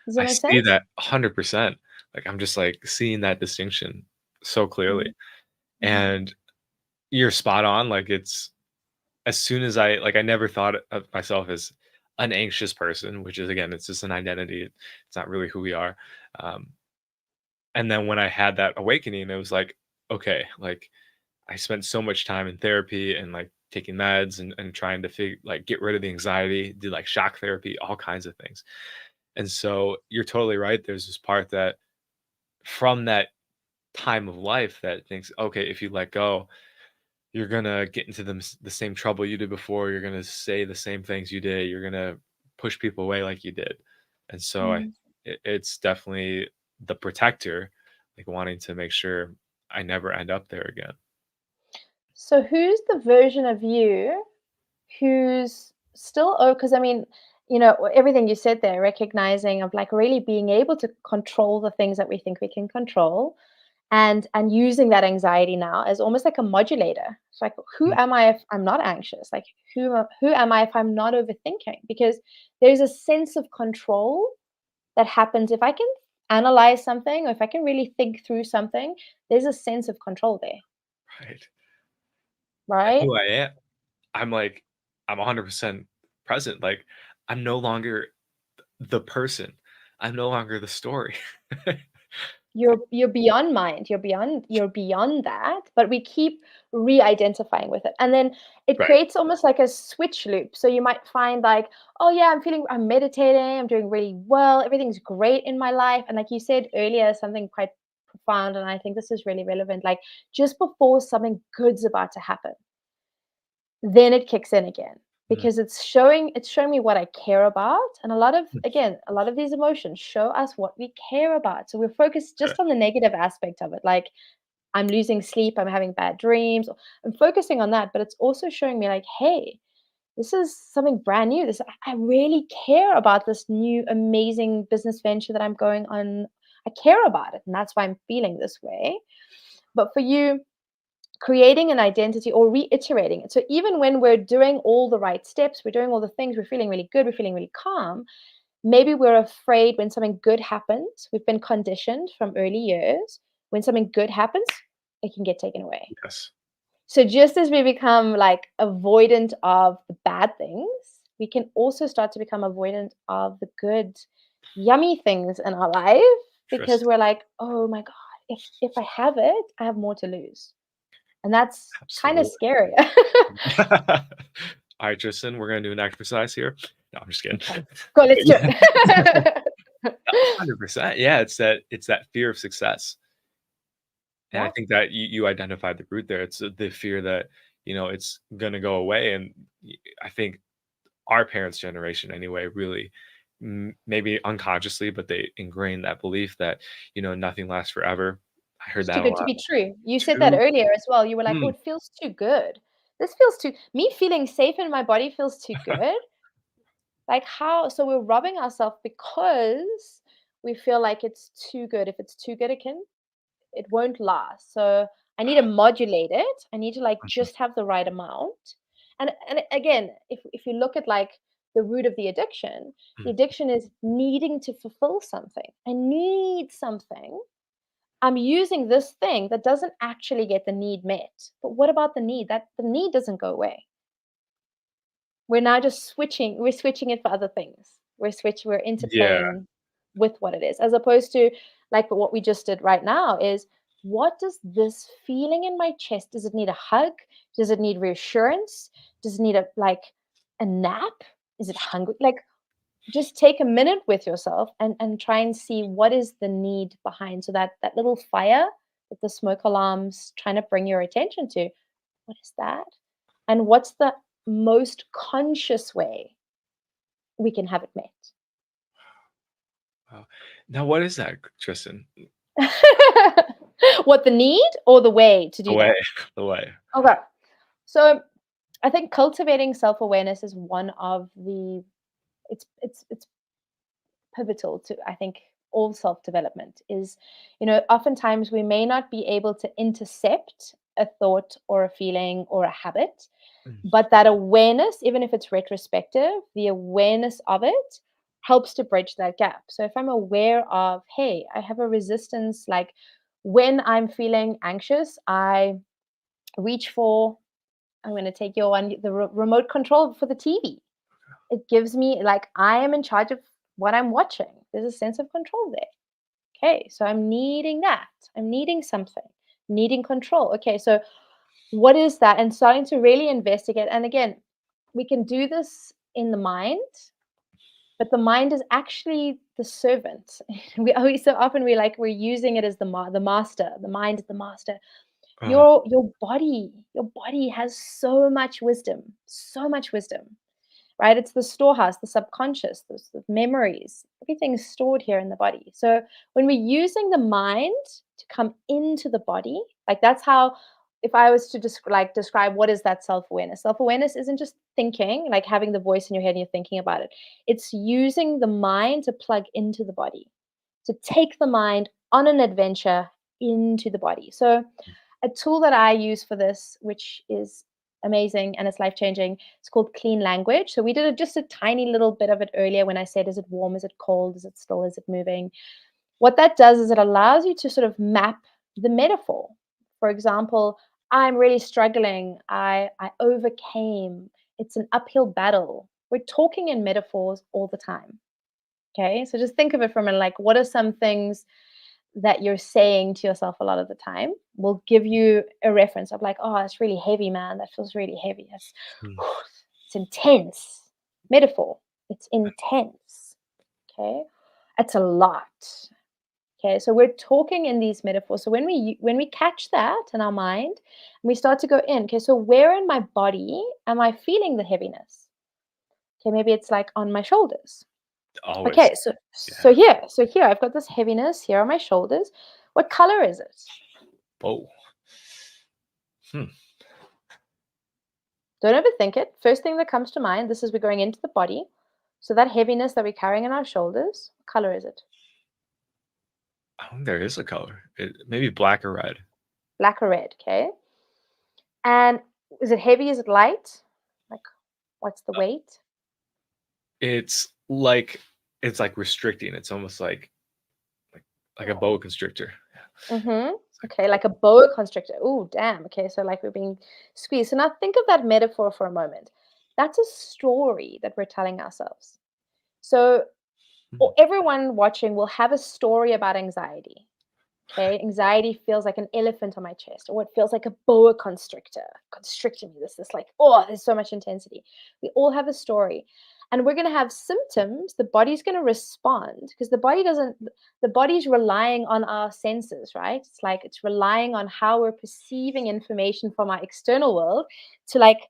Speaker 2: Does that
Speaker 1: I
Speaker 2: make
Speaker 1: see
Speaker 2: sense?
Speaker 1: that 100%. Like, I'm just, like, seeing that distinction so clearly,
Speaker 2: Mhm, mhm,
Speaker 1: and you're spot on, like, it's as soon as I never thought of myself as an anxious person, which is, again, it's just an identity, it's not really who we are, um, and then when I had that awakening, it was like, okay, like, I spent so much time in therapy and, like, taking meds and trying to get rid of the anxiety, did, like, shock therapy, all kinds of things, and so you're totally right, there's this part that from that time of life that thinks, okay, if you let go, you're gonna get into the same trouble you did before. You're gonna say the same things you did. You're gonna push people away like you did. And so
Speaker 2: mhm.
Speaker 1: it's definitely the protector, like wanting to make sure I never end up there again.
Speaker 2: So who's the version of you who's still, oh, because I mean, everything you said there, recognizing of like really being able to control the things that we think we can control, and using that anxiety now as almost like a modulator. It's like, who
Speaker 1: Mm,
Speaker 2: am I if I'm not anxious? Like, who am I if I'm not overthinking? Because there's a sense of control that happens if I can analyze something, or if I can really think through something. There's a sense of control there,
Speaker 1: right. And
Speaker 2: right?
Speaker 1: who I am, I'm like, I'm 100% present. Like, I'm no longer the person. I'm no longer the story.
Speaker 2: You're beyond mind, you're beyond that, but we keep re-identifying with it. And then it
Speaker 1: Right.
Speaker 2: creates almost like a switch loop. So you might find like, oh yeah, I'm meditating, I'm doing really well, everything's great in my life. And like you said earlier, something quite profound, and I think this is really relevant. Like just before something good's about to happen, then it kicks in again,
Speaker 1: Mm,
Speaker 2: because it's showing me what I care about. And a lot of these emotions show us what we care about. So we're focused
Speaker 1: okay.
Speaker 2: just on the negative aspect of it, like I'm losing sleep, I'm having bad dreams, I'm focusing on that. But it's also showing me like, hey, this is something brand new. I really care about this new amazing business venture that I'm going on. I care about it, and that's why I'm feeling this way. But for you, creating an identity or reiterating it. So even when we're doing all the right steps, we're doing all the things, we're feeling really good, we're feeling really calm, maybe we're afraid when something good happens. We've been conditioned from early years. When something good happens, it can get taken away.
Speaker 1: Yes.
Speaker 2: So just as we become like avoidant of the bad things, we can also start to become avoidant of the good, yummy things in our life, because
Speaker 1: Trust.
Speaker 2: we're like, oh my God, if I have it, I have more to lose. And that's kind of
Speaker 1: Absolutely.
Speaker 2: scary.
Speaker 1: All right, Tristan, we're gonna do an exercise here. No, I'm just kidding.
Speaker 2: Okay, go, let's do
Speaker 1: Yeah.
Speaker 2: it.
Speaker 1: 100%. Yeah, it's that fear of success, and I
Speaker 2: Yeah,
Speaker 1: think that you identified the root there. It's the fear that it's gonna go away, and I think our parents' generation, anyway, really maybe unconsciously, but they ingrained that belief that nothing lasts forever. I heard
Speaker 2: it's too
Speaker 1: that a
Speaker 2: good to
Speaker 1: lot
Speaker 2: be true. You said that
Speaker 1: too.
Speaker 2: earlier as well. You were like, "Oh,
Speaker 1: Mm,
Speaker 2: it feels too good. This feels too me feeling safe in my body feels too good." Like how so we're robbing ourselves because we feel like it's too good. If it's too good, it won't last. So I need to modulate it. I need to like
Speaker 1: mhm,
Speaker 2: just have the right amount. And again, if you look at like the root of the
Speaker 1: mm,
Speaker 2: addiction is needing to fulfill something. I need something. I'm using this thing that doesn't actually get the need met. But what about the need? That the need doesn't go away. We're switching it for other things. We're
Speaker 1: yeah,
Speaker 2: interplaying with what it is, as opposed to like what we just did right now is, what does this feeling in my chest, does it need a hug? Does it need reassurance? Does it need a nap? Is it hungry? Like just take a minute with yourself and try and see what is the need behind, so that little fire that the smoke alarm's trying to bring your attention to, what is that? And what's the most conscious way we can have it met?
Speaker 1: wow. Now what is that, Tristan?
Speaker 2: What, the need or the way to
Speaker 1: The
Speaker 2: do
Speaker 1: way,
Speaker 2: that?
Speaker 1: the way.
Speaker 2: Okay. So I think cultivating self-awareness is one of the it's pivotal to, I think, all self-development is, oftentimes we may not be able to intercept a thought or a feeling or a habit.
Speaker 1: Mm.
Speaker 2: But that awareness, even if it's retrospective, the awareness of it helps to bridge that gap. So if I'm aware of, hey, I have a resistance, like when I'm feeling anxious, I reach for, I'm going to take your one, the remote control for the TV. It gives me, like, I am in charge of what I'm watching. There's a sense of control there. Okay, so I'm needing that. I'm needing something, needing control. Okay, so what is that? And starting to really investigate. And again, we can do this in the mind, but the mind is actually the servant. We always, so often we're using it as the master. The mind is the master.
Speaker 1: Uh,
Speaker 2: Your body has so much wisdom, right? It's the storehouse, the subconscious, the memories, everything's stored here in the body. So when we're using the mind to come into the body, like that's how, if I was to describe what is that self-awareness, self-awareness isn't just thinking, like having the voice in your head and you're thinking about it. It's using the mind to plug into the body, to take the mind on an adventure into the body. So a tool that I use for this, which is amazing and it's life changing, it's called clean language. So we did just a tiny little bit of it earlier when I said, is it warm? Is it cold? Is it still? Is it moving? What that does is it allows you to sort of map the metaphor. For example, I'm really struggling. I overcame. It's an uphill battle. We're talking in metaphors all the time. Okay. So just think of it from a, like, what are some things that you're saying to yourself a lot of the time will give you a reference of, like, oh, that's really heavy, man. That feels really heavy. That's
Speaker 1: hmm.
Speaker 2: it's intense. Metaphor. It's intense. Okay. It's a lot. Okay. So we're talking in these metaphors. So when we catch that in our mind and we start to go in, okay, so where in my body am I feeling the heaviness? Okay, maybe it's like on my shoulders.
Speaker 1: Always.
Speaker 2: Okay, so
Speaker 1: Yeah.
Speaker 2: here I've got this heaviness here on my shoulders. What color is it?
Speaker 1: Whoa. Hmm.
Speaker 2: Don't overthink it. First thing that comes to mind, this is we're going into the body. So that heaviness that we're carrying in our shoulders, what color is it?
Speaker 1: I think there is a color. Maybe black or red.
Speaker 2: Black or red, okay? And is it heavy? Is it light? Like, what's the weight?
Speaker 1: It's like it's like restricting. It's almost like like a boa constrictor.
Speaker 2: Mm-hmm.
Speaker 1: It's like,
Speaker 2: Okay, like a boa constrictor. Oh, damn. Okay, so like we're being squeezed. So now think of that metaphor for a moment. That's a story that we're telling ourselves. So
Speaker 1: hmm,
Speaker 2: or everyone watching will have a story about anxiety. Okay, anxiety feels like an elephant on my chest, or it feels like a boa constrictor constricting me. This like, oh, there's so much intensity. We all have a story, and we're going to have symptoms. The body's going to respond because the body doesn't. The body's relying on our senses, right? It's like it's relying on how we're perceiving information from our external world to like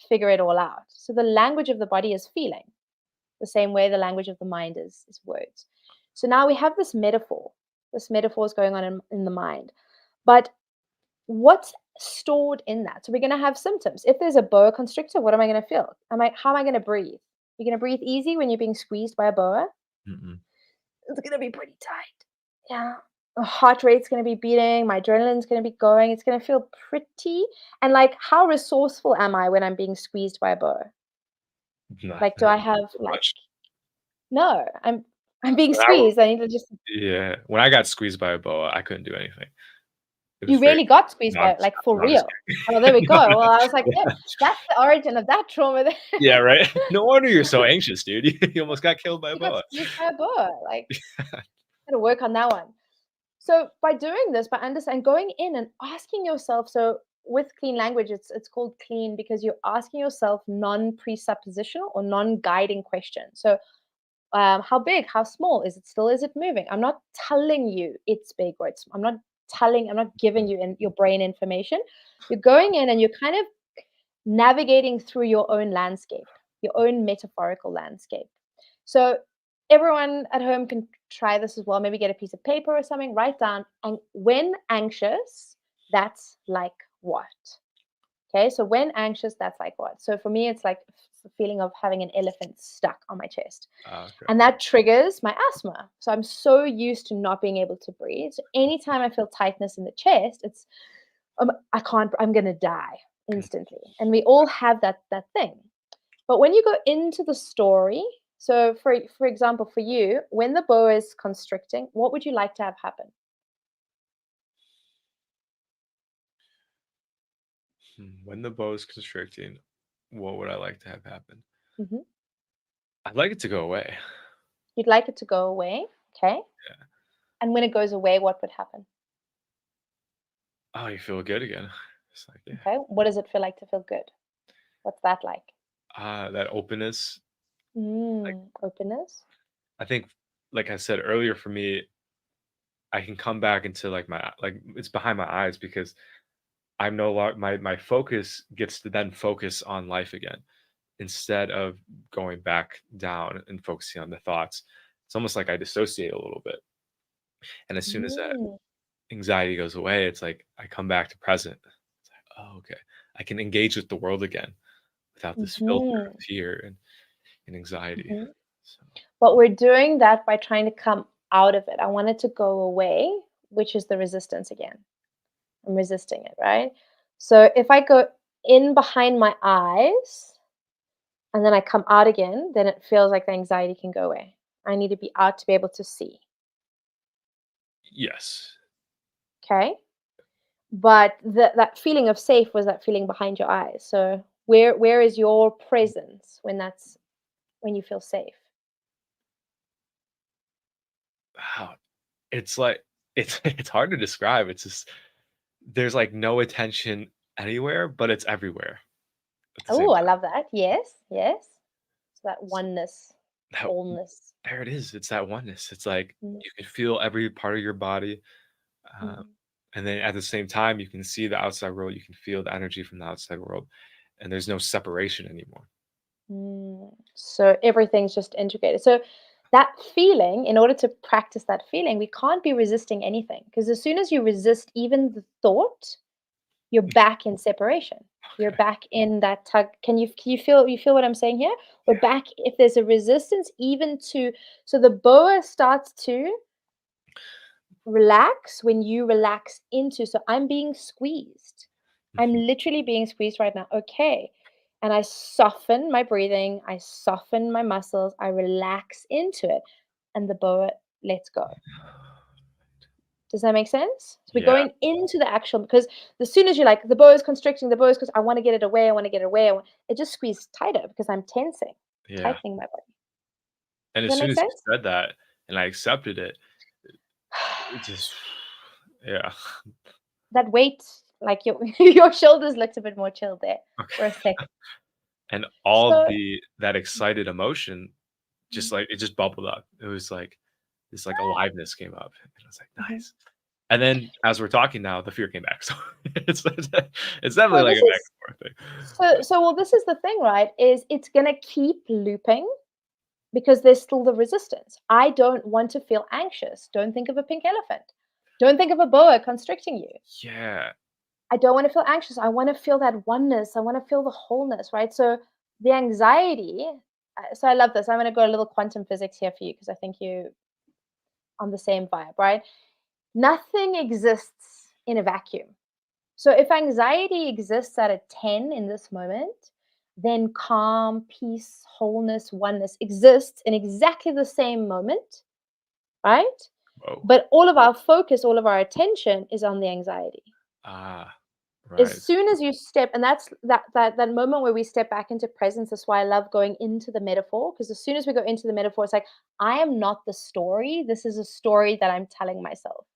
Speaker 2: figure it all out. So the language of the body is feeling the same way the language of the mind is words. So now we have this metaphor. This metaphor is going on in the mind. But what's stored in that? So we're going to have symptoms. If there's a boa constrictor, what am I going to feel? How am I going to breathe? You're going to breathe easy when you're being squeezed by a boa?
Speaker 1: mm-mm.
Speaker 2: It's going to be pretty tight. Yeah. The heart rate's going to be beating. My adrenaline's going to be going. It's going to feel pretty. And like, how resourceful am I when I'm being squeezed by a boa?
Speaker 1: Not
Speaker 2: Like, do I have
Speaker 1: so
Speaker 2: like,
Speaker 1: much.
Speaker 2: no, I'm being
Speaker 1: When I,
Speaker 2: squeezed. I need to just.
Speaker 1: yeah, when I got squeezed by a boa, I couldn't do anything. It was
Speaker 2: You
Speaker 1: very.
Speaker 2: really got squeezed
Speaker 1: No,
Speaker 2: by it, like, for
Speaker 1: no, I'm just
Speaker 2: real? Oh, there we
Speaker 1: kidding.
Speaker 2: go.
Speaker 1: No, no,
Speaker 2: Well, I was like, "Yeah, that's the origin of that trauma there."
Speaker 1: yeah, right. No wonder you're so anxious, dude. You almost got killed by a
Speaker 2: You got
Speaker 1: boa.
Speaker 2: squeezed by a boa, like, gotta work on that one. So, by doing this, by understanding going in and asking yourself, so with clean language, it's called clean because you're asking yourself non-presuppositional or non-guiding questions. So, how big? How small? Is it still? Is it moving? I'm not telling you it's big or it's. I'm not giving you your brain information. You're going in and you're kind of navigating through your own landscape, your own metaphorical landscape. So everyone at home can try this as well. Maybe get a piece of paper or something, write down, and when anxious, that's like what? Okay, so when anxious, that's like what? So for me, it's like the feeling of having an elephant stuck on my chest.
Speaker 1: Okay.
Speaker 2: And that triggers my asthma. So I'm so used to not being able to breathe. So anytime I feel tightness in the chest, it's I can't, I'm going to die instantly. And we all have that thing. But when you go into the story, so for example, for you, when the boa is constricting, what would you like to have happen?
Speaker 1: When the bow is constricting, what would I like to have happen?
Speaker 2: Hmm.
Speaker 1: I'd like it to go away.
Speaker 2: You'd like it to go away, okay?
Speaker 1: Yeah.
Speaker 2: And when it goes away, what would happen?
Speaker 1: Oh, you feel good again. It's like, yeah.
Speaker 2: Okay, what does it feel like to feel good? What's that like?
Speaker 1: That openness. Like,
Speaker 2: Openness.
Speaker 1: I think, like I said earlier, for me, I can come back into like like it's behind my eyes because I'm no longer my focus gets to then focus on life again instead of going back down and focusing on the thoughts. It's almost like I dissociate a little bit. And as soon as that
Speaker 2: Mm,
Speaker 1: anxiety goes away, it's like I come back to present. It's like, oh, okay. I can engage with the world again without this filter of
Speaker 2: mhm,
Speaker 1: fear and anxiety.
Speaker 2: mhm.
Speaker 1: So
Speaker 2: But we're doing that by trying to come out of it. I want it to go away, which is the resistance again. I'm resisting it, right? So if I go in behind my eyes and then I come out again, then it feels like the anxiety can go away. I need to be out to be able to see.
Speaker 1: yes.
Speaker 2: Okay. But that feeling of safe was that feeling behind your eyes. So where is your presence when you feel safe?
Speaker 1: Wow. It's like it's hard to describe. It's just there's like no attention anywhere, but it's everywhere at the
Speaker 2: Oh,
Speaker 1: same
Speaker 2: I
Speaker 1: time.
Speaker 2: love that. Yes, yes. So that
Speaker 1: S-
Speaker 2: oneness,
Speaker 1: That
Speaker 2: wholeness.
Speaker 1: there it is. It's that oneness. It's like
Speaker 2: Mm,
Speaker 1: you can feel every part of your body, uh,
Speaker 2: mhm,
Speaker 1: and then at the same time, you can see the outside world. You can feel the energy from the outside world, and there's no separation anymore.
Speaker 2: So everything's just integrated. So that feeling, in order to practice that feeling, we can't be resisting anything because as soon as you resist even the thought, you're back in separation. You're
Speaker 1: Okay.
Speaker 2: back in that tug. Can you feel what I'm saying here? We're
Speaker 1: Yeah.
Speaker 2: back if there's a resistance even to so the boa starts to relax when you relax into. So I'm being squeezed. I'm
Speaker 1: Mhm.
Speaker 2: literally being squeezed right now. Okay. And I soften my breathing, I soften my muscles, I relax into it, and the boa lets go. Does that make sense? So we're
Speaker 1: Yeah.
Speaker 2: going into the actual because as soon as you're like the bow is constricting, the bow is because I want to get it away, I want to get it away. It just squeezes tighter because I'm tensing,
Speaker 1: Yeah.
Speaker 2: tightening my body.
Speaker 1: And
Speaker 2: Does
Speaker 1: as
Speaker 2: that
Speaker 1: soon
Speaker 2: make
Speaker 1: as you
Speaker 2: sense?
Speaker 1: said that, and I accepted it, it just yeah.
Speaker 2: That weight, like your your shoulders looked a bit more chilled there
Speaker 1: Okay.
Speaker 2: for a sec.
Speaker 1: And all
Speaker 2: So
Speaker 1: the that excited emotion just
Speaker 2: mhm,
Speaker 1: like it just bubbled up. It was like this like aliveness came up, and I was like,
Speaker 2: mhm.
Speaker 1: "Nice." And then as we're talking now, the fear came back. So it's definitely
Speaker 2: So
Speaker 1: like
Speaker 2: this
Speaker 1: a back
Speaker 2: is
Speaker 1: and forth thing.
Speaker 2: well, this is the thing, right? Is it's gonna keep looping because there's still the resistance. I don't want to feel anxious. Don't think of a pink elephant. Don't think of a boa constricting you.
Speaker 1: Yeah.
Speaker 2: I don't want to feel anxious. I want to feel that oneness. I want to feel the wholeness, right? So the anxiety. So I love this. I'm going to go a little quantum physics here for you because I think you on the same vibe, right? Nothing exists in a vacuum. So if anxiety exists at a 10 in this moment, then calm, peace, wholeness, oneness exists in exactly the same moment, right?
Speaker 1: Whoa.
Speaker 2: But all of our focus, all of our attention is on the anxiety.
Speaker 1: Ah,
Speaker 2: As
Speaker 1: right.
Speaker 2: soon as you step, and that's that moment where we step back into presence. That's why I love going into the metaphor, because as soon as we go into the metaphor, it's like I am not the story. This is a story that I'm telling myself.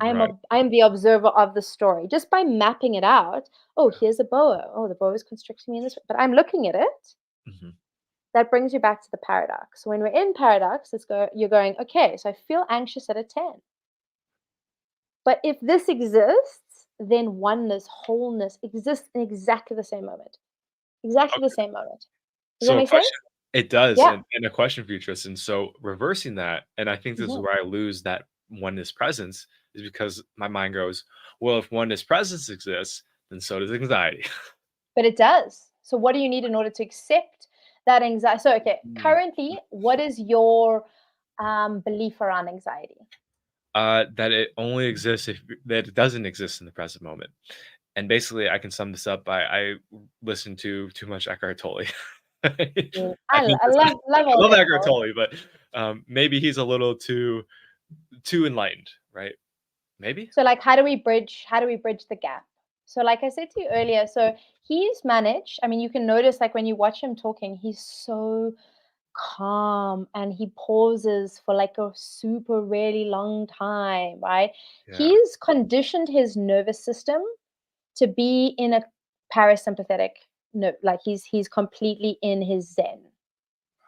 Speaker 1: Right.
Speaker 2: I am the observer of the story. Just by mapping it out, oh, here's a boa. Oh, the boa is constricting me in this way. But I'm looking at it.
Speaker 1: Mhm.
Speaker 2: That brings you back to the paradox. So when we're in paradox, you're going, okay, so I feel anxious at a 10. But if this exists, then oneness, wholeness exists in exactly the same moment. Exactly the
Speaker 1: Okay.
Speaker 2: same moment. Does that
Speaker 1: So a
Speaker 2: make
Speaker 1: question
Speaker 2: sense?
Speaker 1: it does,
Speaker 2: Yeah.
Speaker 1: and a question for you, Tristan. So reversing that, and I think this is
Speaker 2: Mhm.
Speaker 1: where I lose that oneness presence, is because my mind goes, well, if oneness presence exists, then so does anxiety.
Speaker 2: But it does. So what do you need in order to accept that anxiety? So okay,
Speaker 1: Mm.
Speaker 2: currently, what is your belief around anxiety?
Speaker 1: That it only exists if that it doesn't exist in the present moment. And basically, I can sum this up by I listen to too much Eckhart Tolle. I think
Speaker 2: I
Speaker 1: that's
Speaker 2: love
Speaker 1: I
Speaker 2: old
Speaker 1: love Eckhart
Speaker 2: Eckhart.
Speaker 1: Tolle, but maybe he's a little too enlightened, right? Maybe.
Speaker 2: So like how do we bridge the gap? So like I said to you earlier, so he's managed, I mean, you can notice like when you watch him talking, he's so calm and he pauses for like a super really long time, right?
Speaker 1: Yeah.
Speaker 2: He's conditioned his nervous system to be in a parasympathetic, no, like he's completely in his zen.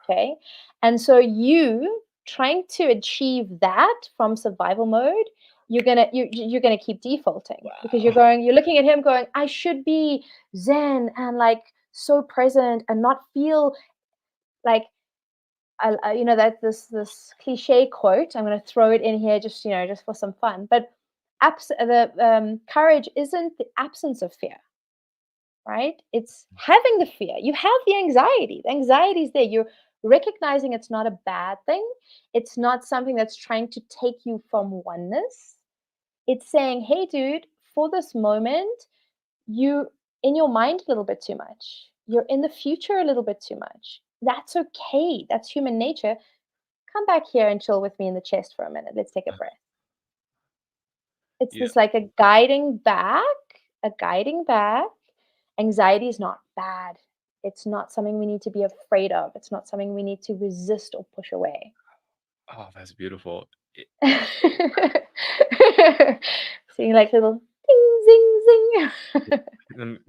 Speaker 2: Okay. And so you trying to achieve that from survival mode, you're gonna keep defaulting because
Speaker 1: Wow.
Speaker 2: you're looking at him going, I should be zen and like so present and not feel like you know that this cliche quote. I'm going to throw it in here just just for some fun. But the courage isn't the absence of fear, right? It's having the fear. You have the anxiety. The anxiety is there. You're recognizing it's not a bad thing. It's not something that's trying to take you from oneness. It's saying, hey, dude, for this moment, you in your mind a little bit too much. You're in the future a little bit too much. That's okay. That's human nature. Come back here and chill with me in the chest for a minute. Let's take a breath. It's
Speaker 1: Yeah.
Speaker 2: this like a guiding back, a guiding back. Anxiety is not bad. It's not something we need to be afraid of. It's not something we need to resist or push away.
Speaker 1: Oh, that's beautiful. It-
Speaker 2: Seeing like little ding, zing, zing.
Speaker 1: um,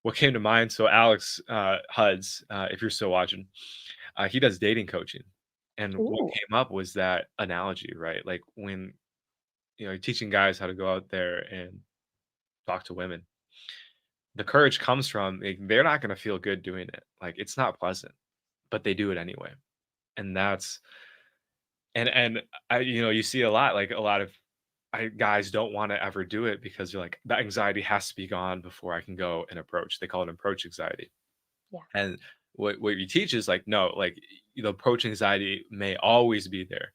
Speaker 1: what came to mind? So Alex Huds, if you're still watching, he does dating coaching, and what
Speaker 2: Ooh,
Speaker 1: came up was that analogy, right? Like when you're teaching guys how to go out there and talk to women, the courage comes from like, they're not going to feel good doing it. Like it's not pleasant, but they do it anyway, and that's and I you see a lot like a lot of guys don't want to ever do it because you're like the anxiety has to be gone before I can go and approach. They call it approach anxiety.
Speaker 2: yeah.
Speaker 1: And what you teach is like, no, like the approach anxiety may always be there,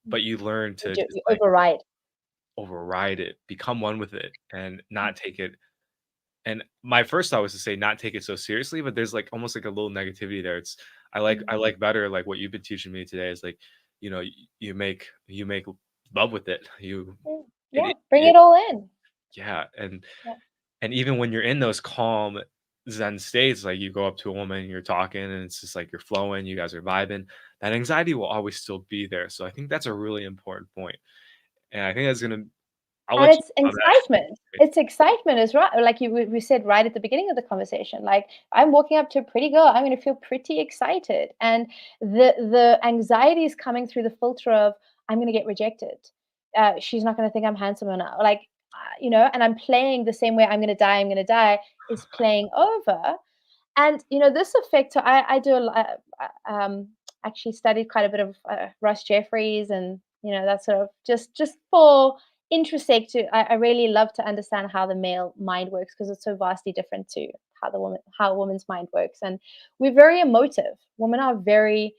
Speaker 2: Mm.
Speaker 1: but you learn
Speaker 2: You
Speaker 1: to
Speaker 2: do,
Speaker 1: just
Speaker 2: you
Speaker 1: like
Speaker 2: override.
Speaker 1: override it, become one with it, and
Speaker 2: Mm,
Speaker 1: not take it. And my first thought was to say not take it so seriously, but there's like almost like a little negativity there. It's I
Speaker 2: mm,
Speaker 1: like better like what you've been teaching me today is like, you make love with it. You
Speaker 2: mm.
Speaker 1: it
Speaker 2: Yeah,
Speaker 1: it,
Speaker 2: bring
Speaker 1: it
Speaker 2: it all in.
Speaker 1: yeah,
Speaker 2: Yeah.
Speaker 1: and even when you're in those calm zen states, like you go up to a woman, you're talking, and it's just like you're flowing, you guys are vibing. That anxiety will always still be there. So I think that's a really important point, and I think that's gonna. I'll
Speaker 2: And
Speaker 1: let you
Speaker 2: it's
Speaker 1: know how
Speaker 2: excitement.
Speaker 1: that.
Speaker 2: It's excitement is right. Like we said right at the beginning of the conversation. Like I'm walking up to a pretty girl, I'm going to feel pretty excited, and the anxiety is coming through the filter of I'm going to get rejected. She's not going to think I'm handsome enough. Like and I'm playing the same way I'm going to die. I'm going to die is playing over. And this effect. So I do a lot. Actually studied quite a bit of Russ Jeffries, and that sort of just for intersect to I really love to understand how the male mind works because it's so vastly different to how a woman's mind works. And we're very emotive. Women are very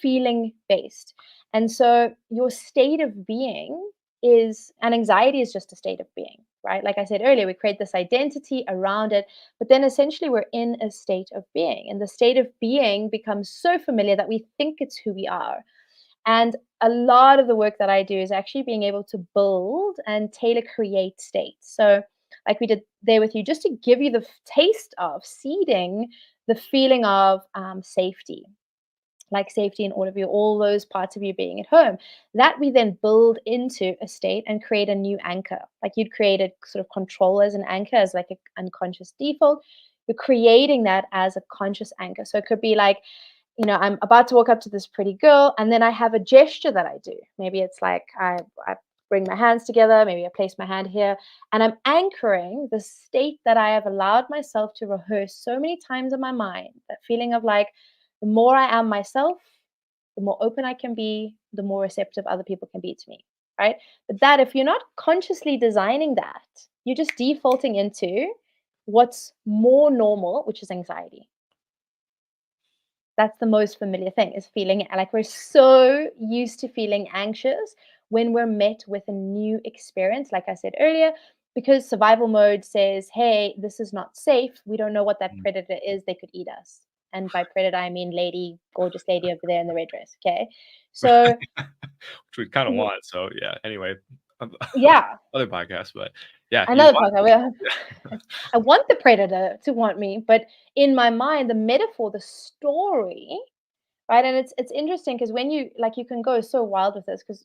Speaker 2: feeling based. And so your state of being is and anxiety is just a state of being, right? Like I said earlier, we create this identity around it, but then essentially we're in a state of being. And the state of being becomes so familiar that we think it's who we are. And a lot of the work that I do is actually being able to build and tailor create states. So, like we did there with you, just to give you the taste of seeding the feeling of safety, like safety in all those parts of you being at home, that we then build into a state and create a new anchor. Like you'd created sort of control as an anchor, as like an unconscious default. You're creating that as a conscious anchor. So it could be like, I'm about to walk up to this pretty girl, and then I have a gesture that I do. Maybe it's like I bring my hands together, maybe I place my hand here, and I'm anchoring the state that I have allowed myself to rehearse so many times in my mind. That feeling of like, the more I am myself, the more open I can be, the more receptive other people can be to me. Right. But that, if you're not consciously designing that, you're just defaulting into what's more normal, which is anxiety. That's the most familiar thing is feeling like we're so used to feeling anxious. when we're met with a new experience, like I said earlier, because survival mode says, hey, this is not safe. We don't know what that
Speaker 1: Mm.
Speaker 2: predator is. They could eat us. And by predator, I mean lady, gorgeous lady over there in the red dress. Okay. So,
Speaker 1: Which we kind of want. So yeah. Anyway,
Speaker 2: yeah,
Speaker 1: other podcast, but yeah, you
Speaker 2: another
Speaker 1: want.
Speaker 2: podcast. I want the predator to want me, but in my mind, the metaphor, the story, right? And it's interesting because when you like you can go so wild with this because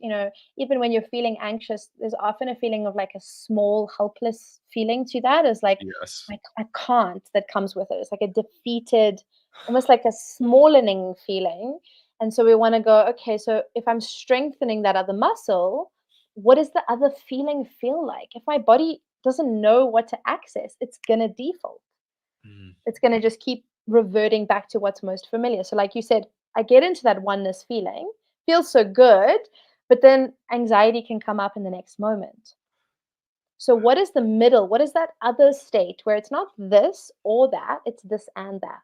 Speaker 2: even when you're feeling anxious, there's often a feeling of like a small, helpless feeling to that. Is like
Speaker 1: Yes.
Speaker 2: I can't that comes with it. It's like a defeated, almost like a smallening feeling. And so we want to go, okay, so if I'm strengthening that other muscle, what does the other feeling feel like? If my body doesn't know what to access, it's gonna default.
Speaker 1: Mm,
Speaker 2: It's going to just keep reverting back to what's most familiar. So, like you said, I get into that oneness feeling, feels so good, but then anxiety can come up in the next moment. So, what is the middle? What is that other state where it's not this or that, it's this and that?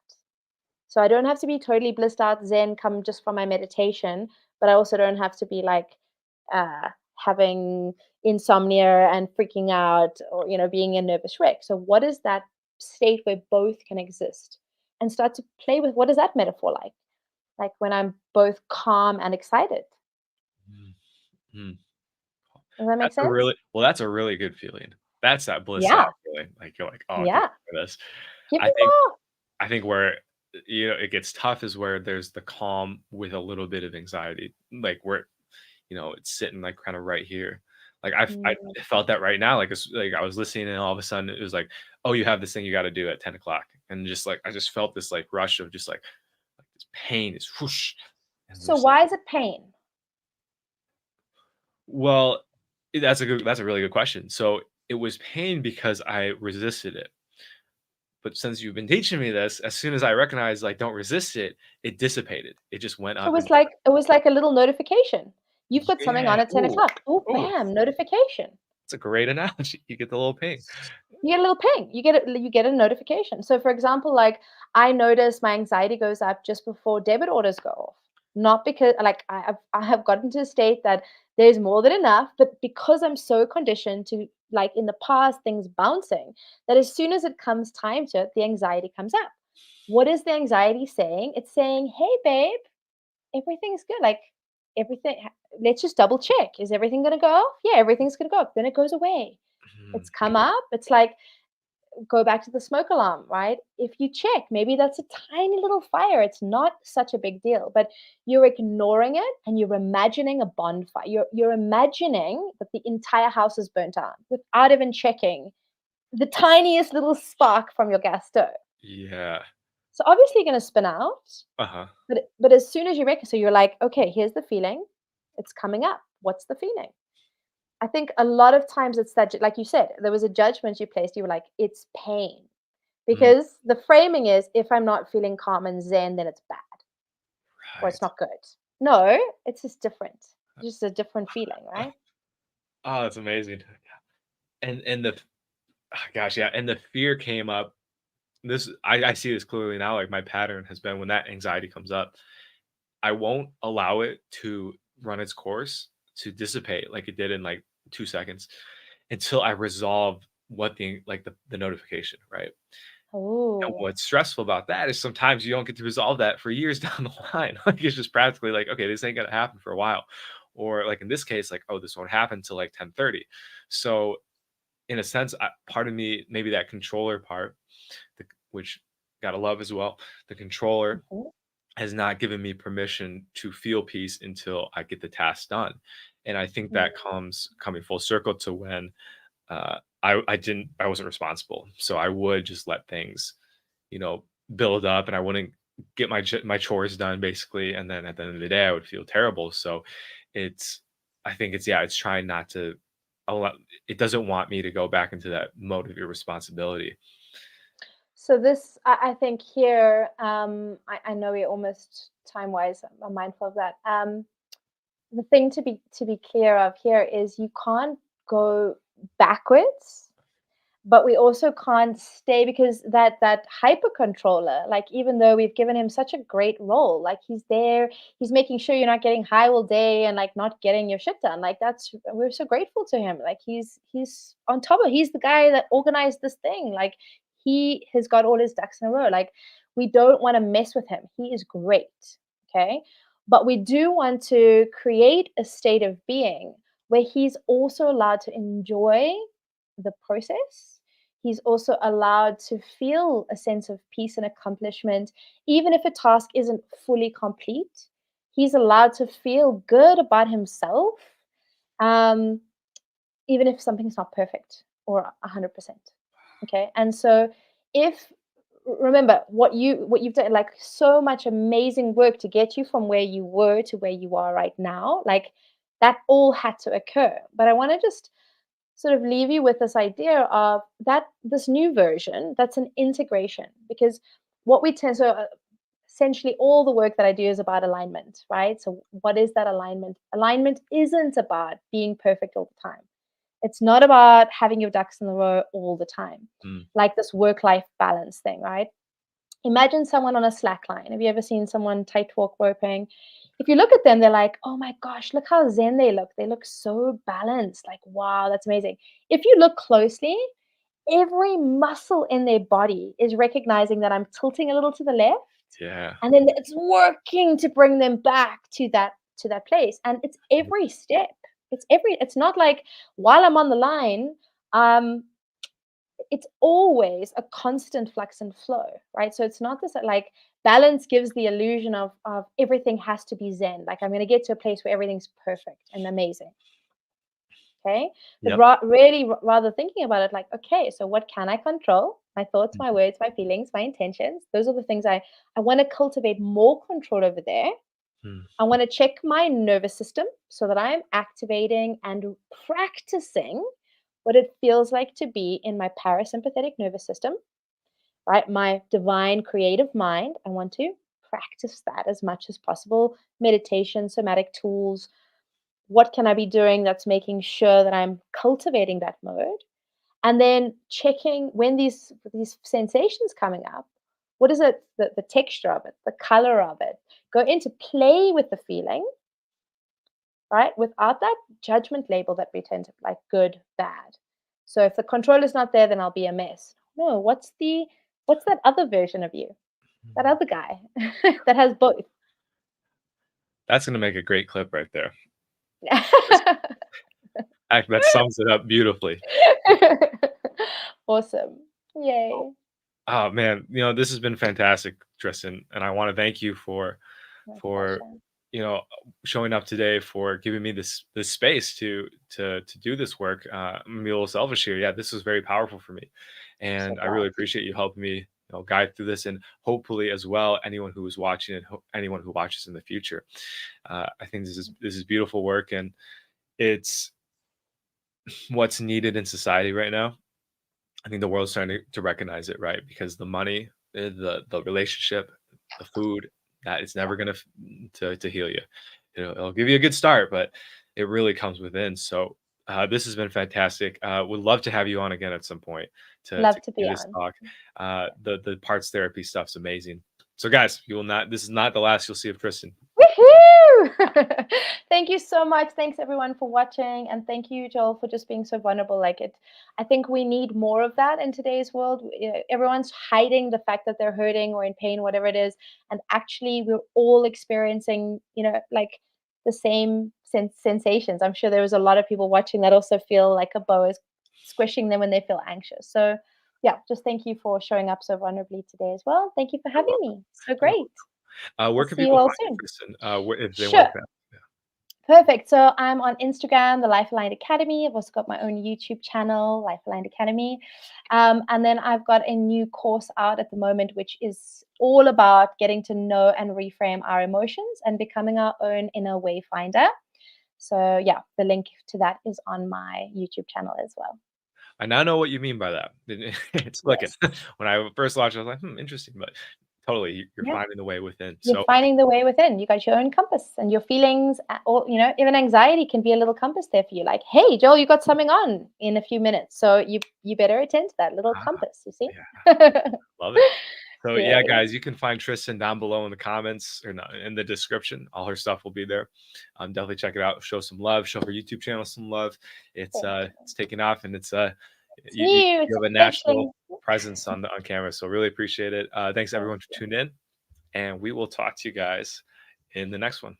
Speaker 2: So, I don't have to be totally blissed out, Zen, come just from my meditation, but I also don't have to be like having insomnia and freaking out or, being a nervous wreck. So, what is that state where both can exist? And start to play with what is that metaphor like? Like when I'm both calm and excited.
Speaker 1: mm, mm.
Speaker 2: Does that make
Speaker 1: That's a
Speaker 2: sense?
Speaker 1: really well, that's a really good feeling. That's that blissed out
Speaker 2: Yeah.
Speaker 1: feeling. Like you're like, oh, I can't
Speaker 2: Yeah.
Speaker 1: do this.
Speaker 2: Give
Speaker 1: I
Speaker 2: me
Speaker 1: think
Speaker 2: more.
Speaker 1: I think where it gets tough is where there's the calm with a little bit of anxiety, like where it's sitting like kind of right here. Like I
Speaker 2: Mm.
Speaker 1: felt that right now. Like it's like I was listening and all of a sudden it was like, oh, you have this thing you got to do at 10 o'clock, and just like I just felt this like rush of just like this pain is whoosh, and
Speaker 2: So
Speaker 1: just like
Speaker 2: why is it pain?
Speaker 1: well, that's a really good question. So it was pain because I resisted it. But since you've been teaching me this, as soon as I recognized like don't resist it, it dissipated. It just went
Speaker 2: It
Speaker 1: up
Speaker 2: was
Speaker 1: and
Speaker 2: like it was like a little notification. You've got something on
Speaker 1: yeah.
Speaker 2: at 10 o'clock. Oh,
Speaker 1: Oh,
Speaker 2: bam, notification.
Speaker 1: it's a great analogy. You get the little ping.
Speaker 2: You get a little ping. You get a notification. So for example, like I notice my anxiety goes up just before debit orders go off. Not because like I have gotten to a state that there's more than enough, but because I'm so conditioned to like in the past things bouncing, that as soon as it comes time to it, the anxiety comes up. What is the anxiety saying? It's saying, "Hey babe, everything's good. Like everything let's just double check. Is everything going to go off? Yeah, everything's going to go off." Then it goes away.
Speaker 1: Mhm.
Speaker 2: It's come up. It's like go back to the smoke alarm, right? If you check, maybe that's a tiny little fire. It's not such a big deal, but you're ignoring it and you're imagining a bonfire. You're imagining that the entire house is burnt down without even checking the tiniest little spark from your gas stove.
Speaker 1: Yeah.
Speaker 2: So obviously you're going to spin out,
Speaker 1: Uh-huh.
Speaker 2: but as soon as you so you're like, okay, here's the feeling. It's coming up. What's the feeling? I think a lot of times it's that, like you said, there was a judgment you placed. You were like, it's pain.
Speaker 1: Mm,
Speaker 2: Because the framing is if I'm not feeling calm and zen, then it's bad or it's
Speaker 1: right.
Speaker 2: not good. No, it's just different. It's just a different feeling, right?
Speaker 1: Oh, that's amazing. And the gosh, yeah, and the fear came up. This I see this clearly now. Like my pattern has been when that anxiety comes up, I won't allow it to run its course to dissipate like it did in like 2 seconds until I resolve what the notification, right? And
Speaker 2: Oh,
Speaker 1: what's stressful about that is sometimes you don't get to resolve that for years down the line. Like it's just practically like, okay, this ain't gonna happen for a while. Or like in this case, like, oh, this won't happen till like 10:30. So in a sense, part of me, maybe that controller part, which gotta love as well, the controller
Speaker 2: mhm,
Speaker 1: has not given me permission to feel peace until I get the task done. And I think
Speaker 2: mm,
Speaker 1: that comes coming full circle to when I wasn't responsible. So I would just let things, build up and I wouldn't get my chores done basically. And then at the end of the day, I would feel terrible. So it's, I think it's trying not to allow, it doesn't want me to go back into that mode of irresponsibility.
Speaker 2: So this, I think here, I know we're almost time wise. I'm mindful of that. The thing to be clear of here is you can't go backwards but we also can't stay, because that hyper controller, like, even though we've given him such a great role, like, he's there, he's making sure you're not getting high all day and like not getting your shit done. Like, that's, we're so grateful to him. Like, he's on top of, he's the guy that organized this thing. Like, he has got all his ducks in a row. Like, we don't want to mess with him. He is great. Okay. But we do want to create a state of being where he's also allowed to enjoy the process. He's also allowed to feel a sense of peace and accomplishment, even if a task isn't fully complete. He's allowed to feel good about himself, um, even if something's not perfect or 100%. Okay. And so, if, remember what you've done, like, so much amazing work to get you from where you were to where you are right now, like, that all had to occur. But I want to just sort of leave you with this idea of that, this new version, that's an integration. Because what we tend, so essentially all the work that I do is about alignment, right? So what is that alignment? Alignment isn't about being perfect all the time. It's not about having your ducks in a row all the time,
Speaker 1: Mm.
Speaker 2: like this work life balance thing, right? Imagine someone on a slack line. Have you ever seen someone tightrope roping? If you look at them, they're like, oh my gosh, look how zen they look. They look so balanced. Like, wow, that's amazing. If you look closely, every muscle in their body is recognizing that I'm tilting a little to the left,
Speaker 1: Yeah.
Speaker 2: and then it's working to bring them back to that place. And it's every step. It's not like while I'm on the line, um it's always a constant flux and flow, right? So it's not this, like, balance gives the illusion of everything has to be zen, like, I'm going to get to a place where everything's perfect and amazing. Okay. But
Speaker 1: Yep.
Speaker 2: really, rather thinking about it like, okay, so what can I control? My thoughts, my
Speaker 1: Mhm.
Speaker 2: words, my feelings, my intentions. Those are the things I want to cultivate more control over there.
Speaker 1: Mm.
Speaker 2: I want to check my nervous system so that I'm activating and practicing what it feels like to be in my parasympathetic nervous system, right? My divine creative mind. I want to practice that as much as possible. Meditation, somatic tools. What can I be doing that's making sure that I'm cultivating that mode? And then checking when these sensations coming up, what is it, the texture of it, the color of it? Go into play with the feeling, right? Without that judgment label that we tend to like good, bad. So if the control is not there, then I'll be a mess. No, what's that other version of you? That
Speaker 1: Mm.
Speaker 2: other guy that has both.
Speaker 1: That's gonna make a great clip right there. Just that sums it up beautifully.
Speaker 2: Awesome.
Speaker 1: Oh,
Speaker 2: Yay.
Speaker 1: oh, man, this has been fantastic, Tristan, and I wanna thank you
Speaker 2: My
Speaker 1: for,
Speaker 2: pleasure.
Speaker 1: showing up today, for giving me this space to do this work. I'm gonna be a little selfish here. Yeah, this was very powerful for me,
Speaker 2: I'm so
Speaker 1: and I
Speaker 2: glad.
Speaker 1: really appreciate you helping me, guide through this, and hopefully as well anyone who is watching and anyone who watches in the future. I think this is beautiful work, and it's what's needed in society right now. I think the world's starting to recognize it, right? Because the money, the relationship, the food, that is
Speaker 2: Yeah.
Speaker 1: never gonna to heal you. It'll give you a good start, but it really comes within. So this has been fantastic. Would love to have you on again at some point to
Speaker 2: Love to be
Speaker 1: do this
Speaker 2: on.
Speaker 1: talk. The parts therapy stuff's amazing. So guys, you will not. This is not the last you'll see of Tristan.
Speaker 2: Woohoo! Thank you so much. Thanks everyone for watching, and thank you, Joel, for just being so vulnerable. Like it, I think we need more of that in today's world. Everyone's hiding the fact that they're hurting or in pain, whatever it is, and actually, we're all experiencing, like the same sensations. I'm sure there was a lot of people watching that also feel like a boa is squishing them when they feel anxious. So, yeah, just thank you for showing up so vulnerably today as well. Thank you for
Speaker 1: You're
Speaker 2: having
Speaker 1: welcome.
Speaker 2: me. So
Speaker 1: You're
Speaker 2: great.
Speaker 1: Where
Speaker 2: I'll
Speaker 1: can
Speaker 2: see you
Speaker 1: people
Speaker 2: all
Speaker 1: find you,
Speaker 2: soon.
Speaker 1: Tristan? If they want
Speaker 2: Sure.
Speaker 1: to.
Speaker 2: Perfect. So I'm on Instagram, the Life Aligned Academy. I've also got my own YouTube channel, Life Aligned Academy. And then I've got a new course out at the moment, which is all about getting to know and reframe our emotions and becoming our own inner wayfinder. So, yeah, the link to that is on my YouTube channel as well.
Speaker 1: I now know what you mean by that. It's clicking.
Speaker 2: Yes.
Speaker 1: When I first watched, I was like, interesting. But Totally. You're
Speaker 2: Yeah.
Speaker 1: finding the way within.
Speaker 2: You're
Speaker 1: So
Speaker 2: finding the way within. You got your own compass and your feelings, or even anxiety can be a little compass there for you. Like, hey, Joel, you got something on in a few minutes, so you better attend to that little
Speaker 1: ah,
Speaker 2: compass. You see?
Speaker 1: yeah, love it. So yeah,
Speaker 2: Yay.
Speaker 1: guys, you can find Tristan down below in the comments or no, in the description. All her stuff will be there. Definitely check it out. Show some love. Show her YouTube channel some love.
Speaker 2: Thank
Speaker 1: It's taking off, and
Speaker 2: It's
Speaker 1: you
Speaker 2: new.
Speaker 1: you
Speaker 2: It's
Speaker 1: have a natural
Speaker 2: fledgling.
Speaker 1: presence on camera. So really appreciate it. Thanks
Speaker 2: Thank
Speaker 1: everyone for
Speaker 2: you.
Speaker 1: tuning in, and we will talk to you guys in the next one.